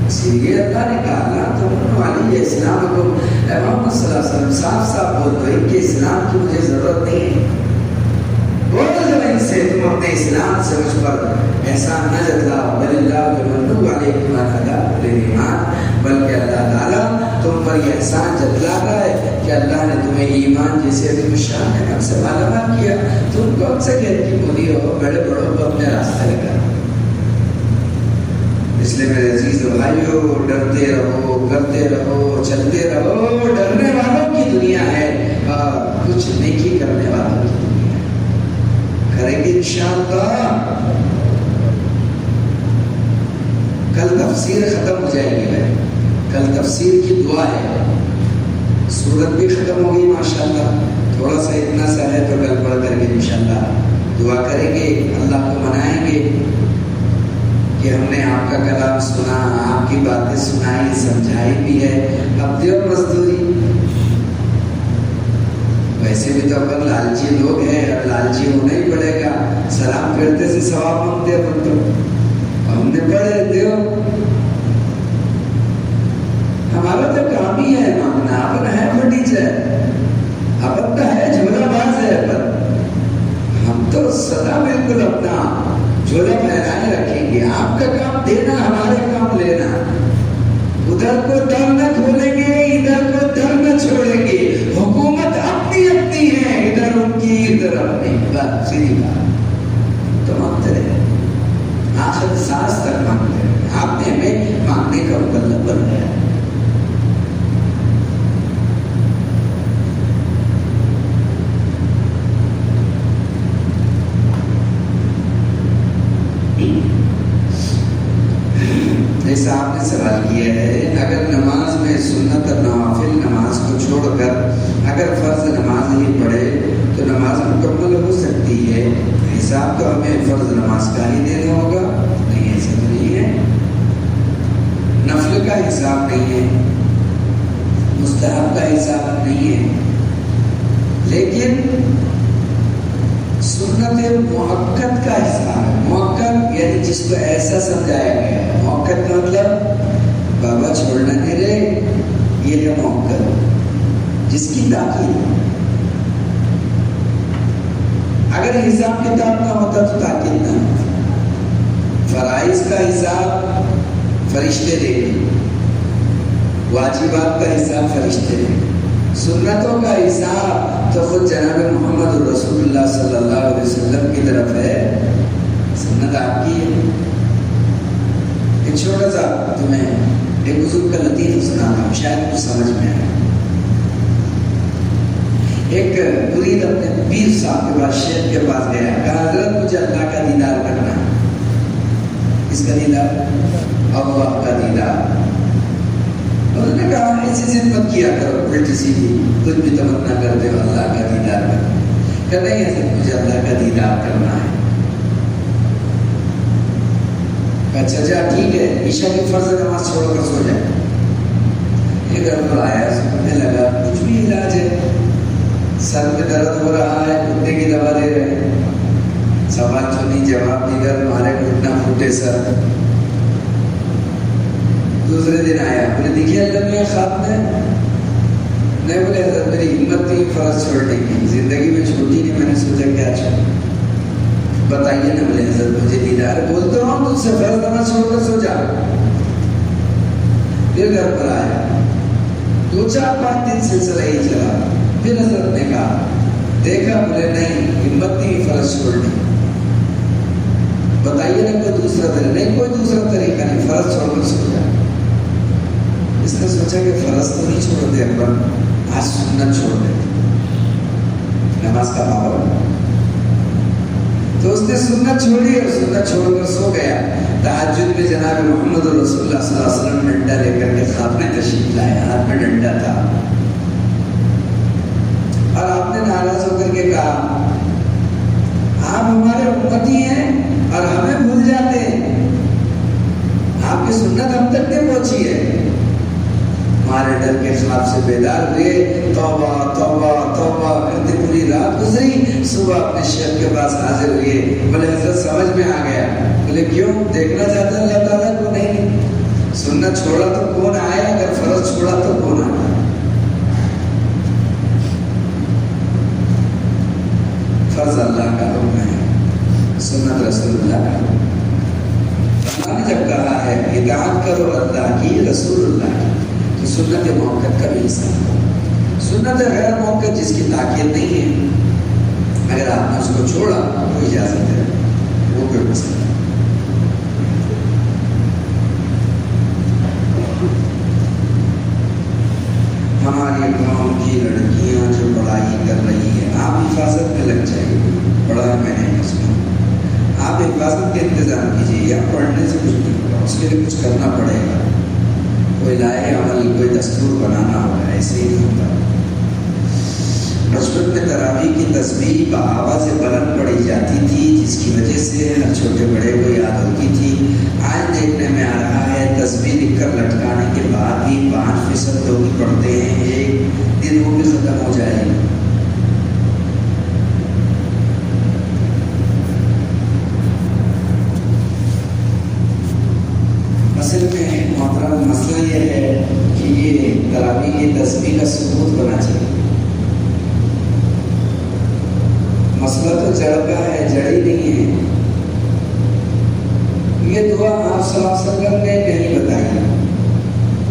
اسی لیے اللہ نے کہا اللہ تم علی اسلام کو، اے محمد صلی اللہ علیہ وسلم صاف صاف بول دو کہ اسلام کی مجھے ضرورت نہیں ہے، بول دو ان سے تم اپنے اسلام سے مجھ پر احسان نہ جتلاؤ، بل اللہ یمن علیکم ان ہداکم للایمان، بلکہ اللہ تعالیٰ تم پر یہ احسان جتلا رہا ہے کہ اللہ نے تمہیں ایمان جیسے عظیم الشان نعمت سے مالا مال کیا. تم کون سے گھر کی بولی ہو؟ بڑے بڑوں کو اپنے راستے لگا. اس لیے میرے عزیز بھائیو، ڈرتے رہو، کرتے رہو، چلتے رہو. ڈرنے والوں کی دنیا ہے اور کچھ نیکی کرنے والوں کی دنیا ہے. کریں گے انشاءاللہ. کل تفسیر ختم ہو جائے گی بھائی. کل تفسیر کی دعا ہے. سورت بھی ختم ہو گئی ماشاءاللہ. تھوڑا سا اتنا سا ہے تو کل پڑھ کر کے انشاءاللہ دعا کریں گے. اللہ کو منائیں گے کہ ہم نے آپ کا کلام سنا، آپ کی باتیں سنائی، سمجھائی بھی ہے. اب دیو مزدوری. ویسے بھی تو اپن لالچی لوگ ہیں اور لالچی ہونا ہی پڑے گا. سلام کرتے سے ثواب مانگتے اپن تو. ہم نے پڑھے دیو. ہمارا تو کام ہی ہے مانگنا. اپن ہے فرنیچر، اپن تو ہے جھولا باز ہے. اپن ہم تو سدا بالکل اپنا جھولا پہنائے رکھیں گے. آپ کا کام دینا، ہمارے کام لینا. ادھر کو در نہ کھولیں گے، ادھر کو در نہ چھوڑیں گے. حکومت اپنی اپنی ہے، ادھر ان کی ادھر اپنی. بس سیدھی بات. تو مانگتے رہے، آخر سانس تک مانگتے رہے. آپ نے ہمیں مانگنے کا مطلب بن گیا. جیسا آپ نے سوال کیا ہے، اگر نماز میں سنت اور نوافل نماز کو چھوڑ کر اگر فرض نماز ہی پڑھے تو نماز مکمل ہو سکتی ہے. حساب تو ہمیں فرض نماز کا ہی دینا ہوگا. نہیں، ایسا تو نہیں ہے. نفل کا حساب نہیں ہے، مستحب کا حساب نہیں ہے. لیکن سنت مؤکد کا حساب ہے. مؤکد یعنی جس کو ایسا سمجھایا گیا ہے. مؤکد کا مطلب بابا چھوڑنا نہیں رہے، یہ ہے مؤکد، جس کی تاکید. اگر حساب کتاب نہ ہوتا تو تاکید نہ ہوتا. فرائض کا حساب فرشتے دیں گے، واجبات کا حساب فرشتے دیں گے. سنتوں کا حساب تو خود جناب محمد رسول اللہ صلی اللہ علیہ وسلم کی طرف ہے. سنت آپ کی ہے. ایک چھوٹا سا تمہیں ایک بزرگ کا لطیف سناتا ہوں، شاید کچھ سمجھ میں آئے. ایک مرید اپنے پیر صاحب کے پاس، شیخ کے پاس گیا. کہا حضرت مجھے اللہ کا دیدار کرنا ہے. کس کا دیدار؟ اللہ کا دیدار. انہوں نے کہا ایسی ضد مت کیا کرو الٹی سیدھی، کچھ بھی تمنا کرتے ہو اللہ کا دیدار کرنا. کہ نہیں حضرت مجھے اللہ کا دیدار کرنا ہے. اچھا جا ٹھیک ہے، عشاء کی فرض نماز چھوڑ کر سو جائے. یہ گھر پر آیا، سننے لگا کچھ بھی علاج ہے. سر میں درد ہو رہا ہے، گھٹنے کی دوا دے رہے ہیں. سوال چنی جواب دیگر، مارے گھٹنا پھوٹے سر. دوسرے دن آیا، بولے دیکھیے اللہ میاں خواب میں. نہیں بولے حضرت میری ہمت نہیں فرض چھوڑنے کی، زندگی میں چھوٹی نہیں، میں نے سوچا کیا چھوڑ. بتائیے نا. بولے حضرت مجھے دیدار. بولتا ہوں تجھ سے فرض نماز چھوڑ کر سو جا. پھر گھر پر آیا، 2-4-5 دن سلسلہ ہی چلا. پھر حضرت نے کہا دیکھا. بولے نہیں، ہمت نہیں فرض چھوڑنے. بتائیے نا کوئی دوسرا طریقہ. نہیں کوئی دوسرا طریقہ نہیں، فرض چھوڑ کر سو جا. اس نے سوچا کہ فرض تو نہیں چھوڑتے اپن، آج سنت چھوڑ دیتے نماز کا پابند. تو اس نے سنت چھوڑی اور سنت چھوڑ کر سو گیا. تہجد میں جناب محمد رسول اللہ صلی اللہ علیہ وسلم ڈنڈا لے کر کے خواب میں تشریف لائے. ہاتھ میں ڈنڈا تھا اور آپ نے ناراض ہو کر کے کہا آپ ہمارے امتی ہیں اور ہمیں بھول جاتے ہیں. آپ کی سنت ہم تک نہیں پہنچی ہے. ہمارے ڈر کے خواب سے بیدار ہوئے، توبہ توبہ توبہ کرتے پوری رات گزری. صبح اپنے شیخ کے پاس حاضر ہوئے. بولے حضرت سمجھ میں آ گیا. بولے کیوں؟ دیکھنا چاہتا اللہ تعالیٰ کو؟ نہیں، سنت چھوڑا تو کون آیا، اگر فرض چھوڑا تو کون آیا. فرض اللہ کا حکم ہے، سنت رسول اللہ کا حکم. اللہ نے جب کہا ہے اطاعت کرو اللہ کی، رسول اللہ کی، تو سنت موقت کا بھی حصہ ہے۔ سنت غیر موقت جس کی تاکید نہیں ہے، اگر آپ نے اس کو چھوڑا تو اجازت ہے، وہ کوئی مسئلہ نہیں۔ ہماری قوم کی لڑکیاں جو پڑھائی کر رہی ہیں، آپ حفاظت میں لگ جائیے، پڑھا میں نے اس کو، آپ حفاظت کے انتظام کیجیے، یا پڑھنے سے کچھ نہیں ہوگا، اس کے لیے کچھ کرنا پڑے گا، کوئی لائے عمل، کوئی دستور بنانا ہوگا، ایسے ہی نہیں ہوتا۔ بچپن میں تراویح کی تسبیح بآواز بلند پڑھی جاتی تھی، جس کی وجہ سے ہر چھوٹے بڑے کو یاد ہوتی تھی۔ آج دیکھنے میں آ رہا ہے تسبیح لکھ کر لٹکانے کے بعد بھی 5% لوگ پڑھتے ہیں، ایک دن وہ بھی ختم ہو جائے گی۔ اصل میں محترم مسئلہ یہ ہے کہ یہ تراویح کی تسبیح کا ثبوت ہونا چاہیے۔ مسئلہ تو جڑ کا ہے، جڑی نہیں ہے۔ یہ دعا آپ صلی اللہ علیہ وسلم نے نہیں بتائی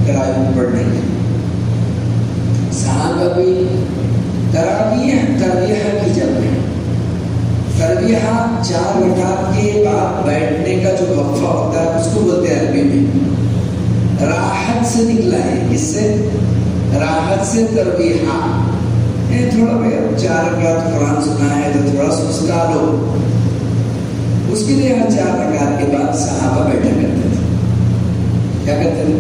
تراویح پڑھنے کی۔ صحابہ بھی تراویح کی جب ہے، تراویح 4 رکعت کے بعد بیٹھنے کا جو وقفہ ہوتا ہے اس کو بولتے ہیں عربی میں، راحت سے نکلا ہے، اس سے راحت سے تراویح۔ تھوڑا بھائی 4 رکعت قرآن سنا ہے تو تھوڑا سستا لو، اس کے لیے ہر 4 رکعت کے بعد صحابہ بیٹھا کرتے تھے۔ کیا کرتے تھے؟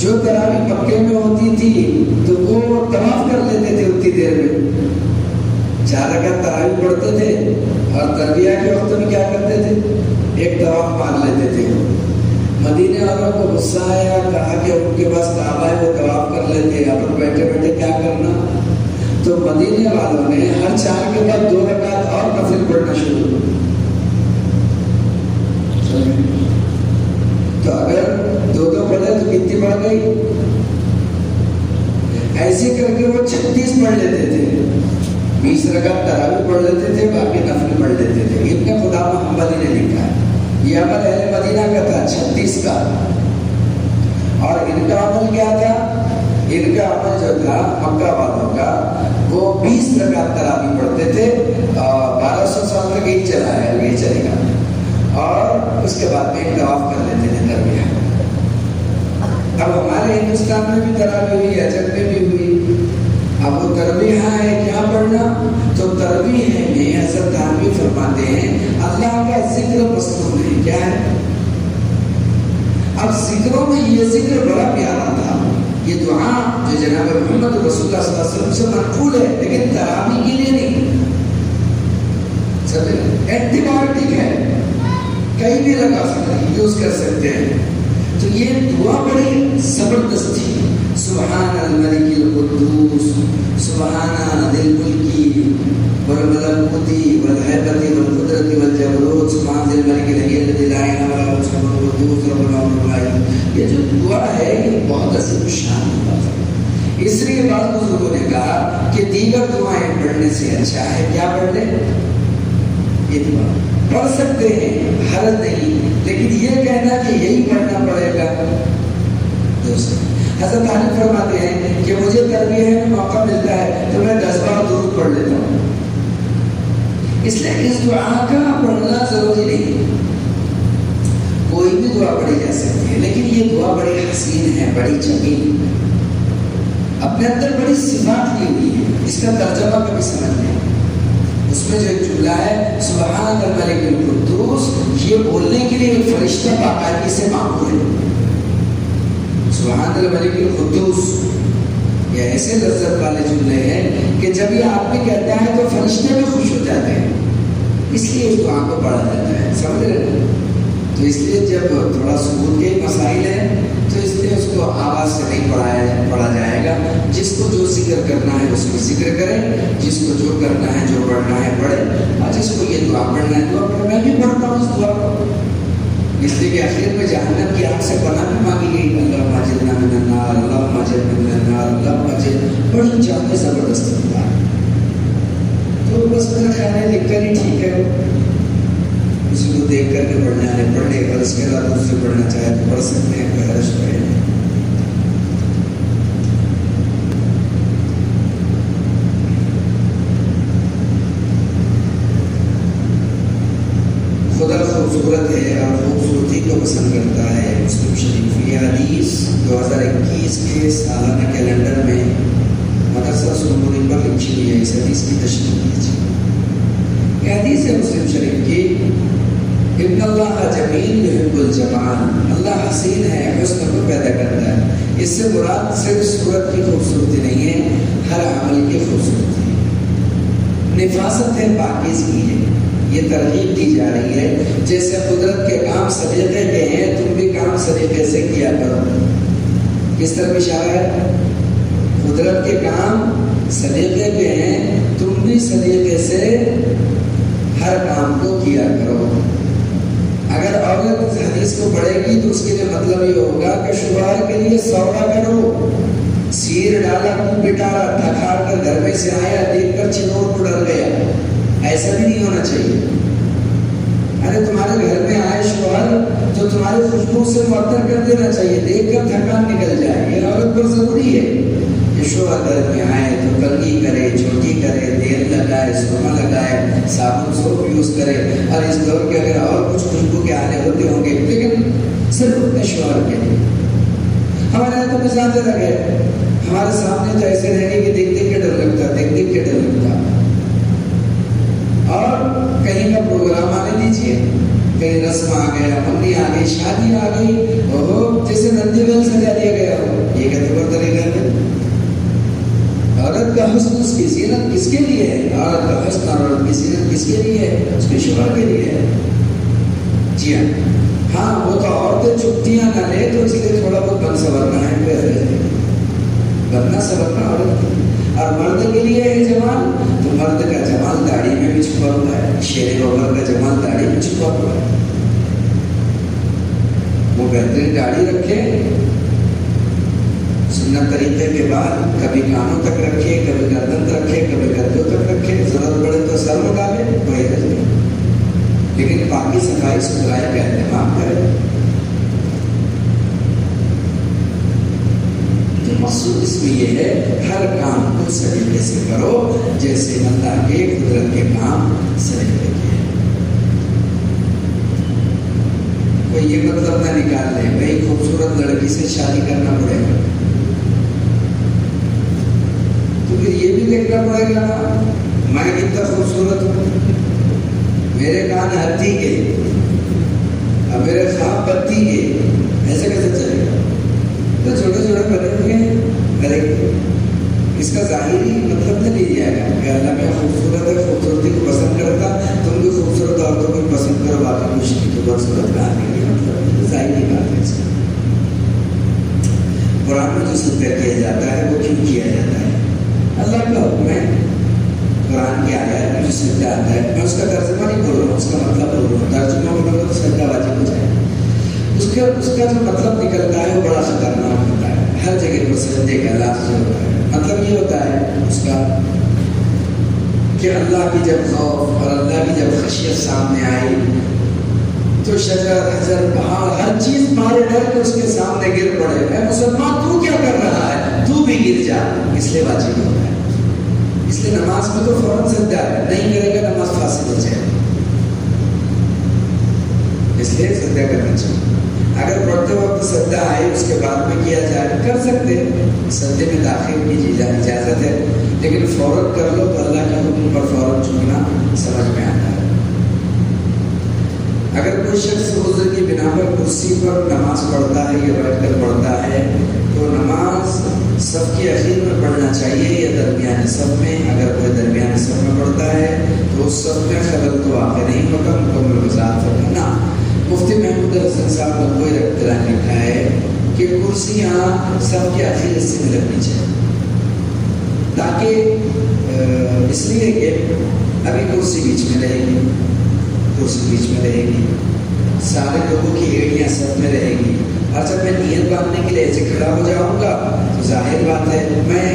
جو تراویح مکے میں ہوتی تھی تو وہ طواف کر لیتے تھے اتنی دیر میں، 4 رکعت تراویح پڑھتے تھے، اور تربیہ کے وقت میں کیا کرتے تھے؟ ایک طواف مار لیتے تھے۔ مدینے والوں کو غصہ آیا، کہا کہ ان کے پاس کعبہ ہے، وہ طواف کر لیتے، اب بیٹھے بیٹھے کیا کرنا؟ تو مدینے والوں نے ہر 4 کے بعد 2 رکعت اور نفل پڑھنا شروع کر۔ تو اگر 2 پڑھے تو کتنی پڑھ گئی؟ ایسے کر کے وہ 36 پڑھ لیتے تھے، 20 رکعت تراویح پڑھ لیتے تھے، باقی نفل پڑھ لیتے تھے۔ ابن قدامہ حنبلی نے لکھا ہے، یہ عمل اہل مدینہ کا تھا 36 کا، اور ان کا عمل کیا تھا؟ ان کا عمل جو تھا مکہ والوں کا، وہ 20 رکعت تراویح پڑھتے تھے، 1200 سال تک یہی چلا ہے، یہی چلے گا، اور اس کے بعد میں ایک طواف کر لیتے تھے تراویح۔ اب ہمارے ہندوستان میں بھی تراویح ہوئی، عجب میں بھی ہوئی۔ اب وہ تراویح ہے کیا پڑھنا؟ تو تراویح میں حضرت تھانوی فرماتے ہیں اللہ کا ذکر مستور ہے۔ کیا ہے؟ اب ذکروں میں یہ ذکر بڑا پیارا تھا، یہ دعا جو جناب محمد رسول اللہ صلی اللہ علیہ وسلم سے منقول ہے، لیکن تراویح کے لیے نہیں، اینٹی بایوٹک ہے، کہیں بھی لگا سکتے ہیں، یوز کر سکتے ہیں۔ تو یہ دعا بڑی زبردست تھی، سبحان الملک القدوس، سبحان ذی الملک والملکوت والہیبۃ والقدرۃ والجبروت، سبحان ذی الملک الحی الذی لا الہ الا هو الصمد القدوس رب العالمین الرحیم۔ یہ جو دعا ہے یہ بہت عظیم الشان دعا ہے، اس لیے بعض بزرگوں نے کہا کہ دیگر دعائیں پڑھنے سے اچھا ہے کیا پڑھ لیں؟ یہ دعا پڑھ سکتے ہیں، حرج نہیں، لیکن یہ کہنا کہ یہی پڑھنا پڑے گا دوسرا۔ حضرت علی فرماتے ہیں کہ مجھے تربیت میں موقع ملتا ہے تو میں 10 بار درود پڑھ لیتا ہوں، اس لیے اس دعا کا پڑھنا ضروری نہیں، کوئی بھی دعا پڑھی جا سکتی ہے، لیکن یہ دعا بڑی حسین ہے، بڑی جمیل، اپنے اندر بڑی صفات لی ہوئی ہے۔ اس کا ترجمہ کبھی سمجھ لیں، اس میں جو ایک جملہ ہے سبحان الملک القدوس، یہ بولنے کے لیے ایک فرشتہ باقاعدگی سے معمول ہے، سبحان الملک القدوس۔ یہ ایسے لذت والے جملے ہیں کہ جب یہ آدمی کہتا ہے تو فرشتے بھی خوش ہو جاتے ہیں، اس لیے اس دعا کو پڑھا جاتا ہے، سمجھ رہے ہیں؟ تو اس لیے جب تھوڑا ثبوت کے مسائل ہیں تو اس لیے اس کو آواز سے نہیں پڑھا جائے گا، جس کو جو ذکر کرنا ہے اس کو ذکر کریں، جس کو جو کرنا ہے جو پڑھنا ہے پڑھے، اور جس کو یہ دعا پڑھنا ہے دعا پڑھے۔ میں بھی پڑھتا ہوں اس دعا کو، اس لیے کہ آخر میں جہنم کی آگ سے پناہ بھی مانگی گئی، اللہم اجرنا من النار، اللہم اجرنا من النار، اللہم اجرنا، بڑی جامع زبردست دعا ہے۔ تو بس میرا خیال ہے لکھ کر ہی ٹھیک ہے، اس کو دیکھ کر کے پڑھنے والے پڑھ لے، اور اس کے بعد دوسرے پڑھنا چاہے تو پڑھ سکتے ہیں، کوئی حرج نہیں ہے۔ خدا خوبصورت ہے اور خوبصورتی کو پسند کرتا ہے۔ مسلم شریف یہ حدیث 2021 کے سالانہ کیلنڈر میں مدرسہ سنبولی پر لکھی ہوئی ہے۔ اس حدیث کی تشریح کیجیے۔ یہ حدیث ہے مسلم شریف کی، ان اللہ جمیل یحب الجمال، اللہ حسین ہے، حسن کو پیدا کرتا ہے۔ اس سے مراد صرف صورت کی خوبصورتی نہیں ہے، ہر عمل کی خوبصورتی ہے، نفاست ہے، پاکیزگی ہے۔ یہ ترغیب دی جا رہی ہے، جیسے قدرت کے کام سلیقے کے ہیں، تم بھی کام سلیقے سے کیا کرو۔ کس طرح اشارہ ہے؟ قدرت کے کام سلیقے کے ہیں، تم بھی سلیقے سے ہر کام کو کیا کرو۔ اگر عورت اس حدیث کو پڑھے گی تو اس کے لیے مطلب یہ ہوگا کہ شوہر کے لیے سودا کرو، سیر ڈالا، منہ پٹارا، تھکا کر گھر میں سے آیا، دیکھ کر چنور کو ڈر گیا، ایسا بھی نہیں ہونا چاہیے۔ ارے تمہارے گھر میں آئے شوہر تو تمہاری خوشبو سے معطر کر دینا چاہیے، دیکھ کر تھکان نکل جائے۔ یہ عورت پر ضروری ہے کہ شوہر گھر میں آئے تو کنگھی کرے، چھوٹی کرے، تیل لگائے، سرما لگائے، صابن سوپ یوز کرے۔ اور اس دور کے اگر اور کچھ خوشبو کے آنے ہوتے ہوں گے، لیکن صرف اپنے شوہر کے لیے۔ ہمارے یہاں تو مثال سے لگے، ہمارے سامنے تو ایسے رہنے کی دیکھ دیکھ کے ڈر لگتا، دیکھ دیکھ کے ڈر لگتا۔ اور کہیں کا پروگرام آنے دیجیے، کہیں رسم آ گیا، منگنی آ گئی، شادی آ گئی، وہ جیسے نندی محل سجا دیا گیا ہو۔ یہ کہتے بڑا طریقہ ہے۔ عورت کا حسن، اس کی زینت کس کے لیے ہے؟ عورت کا حسن اور عورت کی زینت کس کے لیے ہے؟ اس کے شوہر کے لیے ہے۔ جی ہاں، وہ تو عورتیں چھٹیاں نہ لے تو اس لیے تھوڑا بہت بن سورنا ہے، بننا سورنا عورت کی۔ اور مرد کے لیے ہے جمال، تو مرد کا جمال داڑھی میں بھی چھپا ہوا ہے، شیر عمر کا جمال داڑھی میں چھپا ہوا ہے۔ وہ بہترین داڑھی رکھے، سنت طریقے کے بعد کبھی کانوں تک رکھے، کبھی گردن تک رکھے، کبھی گردوں تک رکھے، ضرورت پڑے تو سر میں ڈالے، کوئی حرج نہیں، لیکن پاکی صفائی ستھرائی کا اہتمام کرے۔ مقصود اس میں یہ ہے ہر کام کو سلیقے سے کرو، جیسے اللہ کے قدرت کے کام سلیقے کے ہیں۔ کوئی یہ مطلب نہ نکال لے بھائی خوبصورت لڑکی سے شادی کرنا پڑے گا، تو پھر یہ بھی دیکھنا پڑے گا میں کتنا خوبصورت ہوں، میرے کان ہاتھی کے اور میرے خواب بتی کے، ایسے کیسے چلے گا؟ تو چھوٹے چھوٹے بنے ہوئے کریں گے۔ اس کا ظاہری مطلب نہ لیا جائے گا کہ اللہ میں خوبصورت ہے، خوبصورتی کو پسند کرتا، تم بھی خوبصورت عورتوں کو پسند کرو، باقی کچھ نہیں، تو خوبصورت کہا نہیں، مطلب ظاہری بات ہے۔ اس کا قرآن میں جو صدقہ کیا جاتا ہے وہ کیوں کیا جاتا ہے؟ اللہ کا حکم ہے، قرآن کی آیات میں جو صدقہ آتا ہے، میں اس کا ترجمہ نہیں بول رہا ہوں، اس کا مطلب بول رہا ہوں۔ ترجمہ بولوں گا تو صدقہ واجب ہو جائے، اس کا جو مطلب نکلتا ہے وہ بڑا خطرناک ہوتا ہے۔ ہر جگہ پر سجدے کا لفظ ہوتا ہے، مطلب یہ ہوتا ہے اس کا کہ اللہ کی جب خوف اور اللہ کی جب خشیت سامنے آئی تو شجر، حجر، پہاڑ، ہر چیز مارے ڈر کے اس کے سامنے گر پڑے۔ اے مسلمان تو کیا کر رہا ہے؟ تو بھی گر جا، اس لیے واجب ہوتا ہے۔ اس لیے نماز میں تو فوراً سجدہ ہے، نہیں کرے گا نماز فاسد ہو جائے، اس لیے سجدہ کرنا چاہیے۔ اگر پڑھتے وقت سجدہ آئے اس کے بعد میں کیا جائے کر سکتے، سجدے میں داخل کی اجازت ہے، لیکن فوراً کر لو تو اللہ کے حکم پر فوراً جھکنا سمجھ میں آتا ہے۔ اگر کوئی شخص عذر کی بنا پر کرسی پر نماز پڑھتا ہے یا بیٹھ کر پڑھتا ہے تو نماز صف کے اخیر میں پڑھنا چاہیے یا درمیان صف میں؟ اگر کوئی درمیان صف میں پڑھتا ہے تو اس صف میں خلل تو واقع نہیں ہوگا، مکمل وضاحت فرمانا۔ مفتی محمود حسن صاحب نے کوئی اختلاف لکھا ہے کہ کرسیاں صف کے آخری حصے میں لگنی چاہیے، تاکہ اس لیے کہ ابھی کرسی بیچ میں رہے گی، کرسی بیچ میں رہے گی، سارے لوگوں کی ایڑیاں صف میں رہے گی، اور جب میں نیت باندھنے کے لیے ایسے کھڑا ہو جاؤں گا تو ظاہر بات ہے میں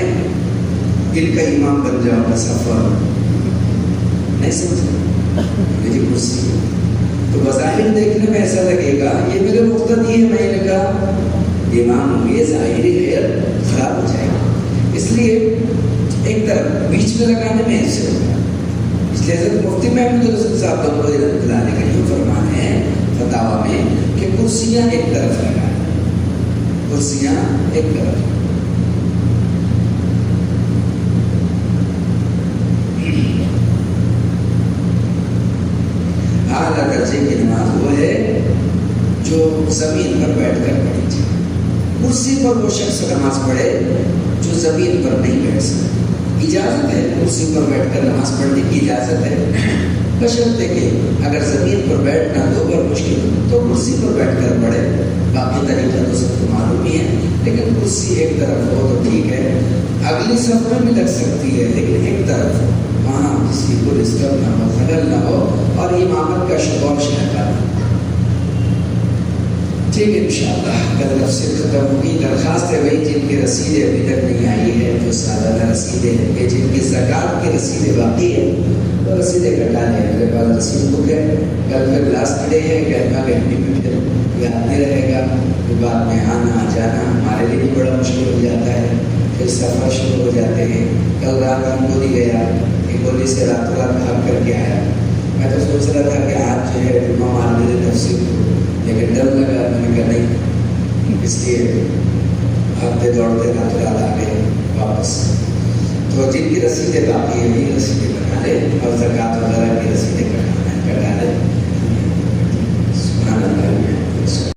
ان کا امام بن جاؤں گا صف پر، نہیں سمجھ میری کرسی تو بظاہر دیکھنے میں ایسا لگے گا یہ میرے مقتدی ہے، میں نے کہا امام ہوں، یہ ظاہری خیر خراب ہو جائے گا، اس لیے ایک طرف بیچ میں لگانے میں ایسے ہوگا۔ اس لیے حضرت مفتی محمود الحسن صاحب کو دلانے کے لیے فرمانے ہیں فتاوا میں کہ کرسیاں ایک طرف لگائیں، کرسیاں ایک طرف۔ اعلیٰ درجے کی نماز وہ ہے جو زمین پر بیٹھ کر پڑھی جائے۔ کرسی پر وہ شخص نماز پڑھے جو زمین پر نہیں بیٹھ سکتا۔ اجازت ہے کرسی پر بیٹھ کر نماز پڑھنے کی اجازت ہے، بشرطے کہ اگر زمین پر بیٹھنا دو بار مشکل ہو تو کرسی پر بیٹھ کر پڑھے، باقی طریقہ تو سب کو معلوم ہی ہے، لیکن کرسی ایک طرف ہو تو ٹھیک ہے۔ اگلی صف میں بھی لگ سکتی ہے لیکن ایک طرف ہو، وہاں کسی کو ڈسٹرب نہ ہو، خلل نہ ہو، اور امامت کا شغور شہکا نہ۔ ٹھیک ہے انشاءاللہ کل تفسیر ختم ہوگی۔ درخواست ہے وہی جن کی رسیدیں ابھی تک نہیں آئی ہے، جو سالانہ رسیدیں ہیں، جن کی زکوٰۃ کی رسیدیں باقی ہیں وہ رسیدیں کٹا لیں۔ میرے پاس رسید بک ہے، کل پھر لاسٹ ڈے ہے، گہما گہمی میں پھر یاد نہیں رہے گا، پھر بعد میں آنا جانا ہمارے لیے بھی بڑا مشکل ہو جاتا ہے، پھر سفر شروع ہو جاتے ہیں۔ کل رات ہم کو نہیں گیا، ایک گولی سے راتوں رات بھاگ کر کے آیا۔ میں تو سوچ رہا تھا کہ آج جو ہے جمعہ مار دے تفسیر کو، لیکن ڈر لگا، میں نے کہا نہیں، اس لیے ہفتے دوڑتے رات رات آ گئے واپس۔ تو جن کی رسیدیں باقی ہے وہی رسیدیں کٹا لیں، اور زکوٰۃ وغیرہ کی رسیدیں کٹا لیں۔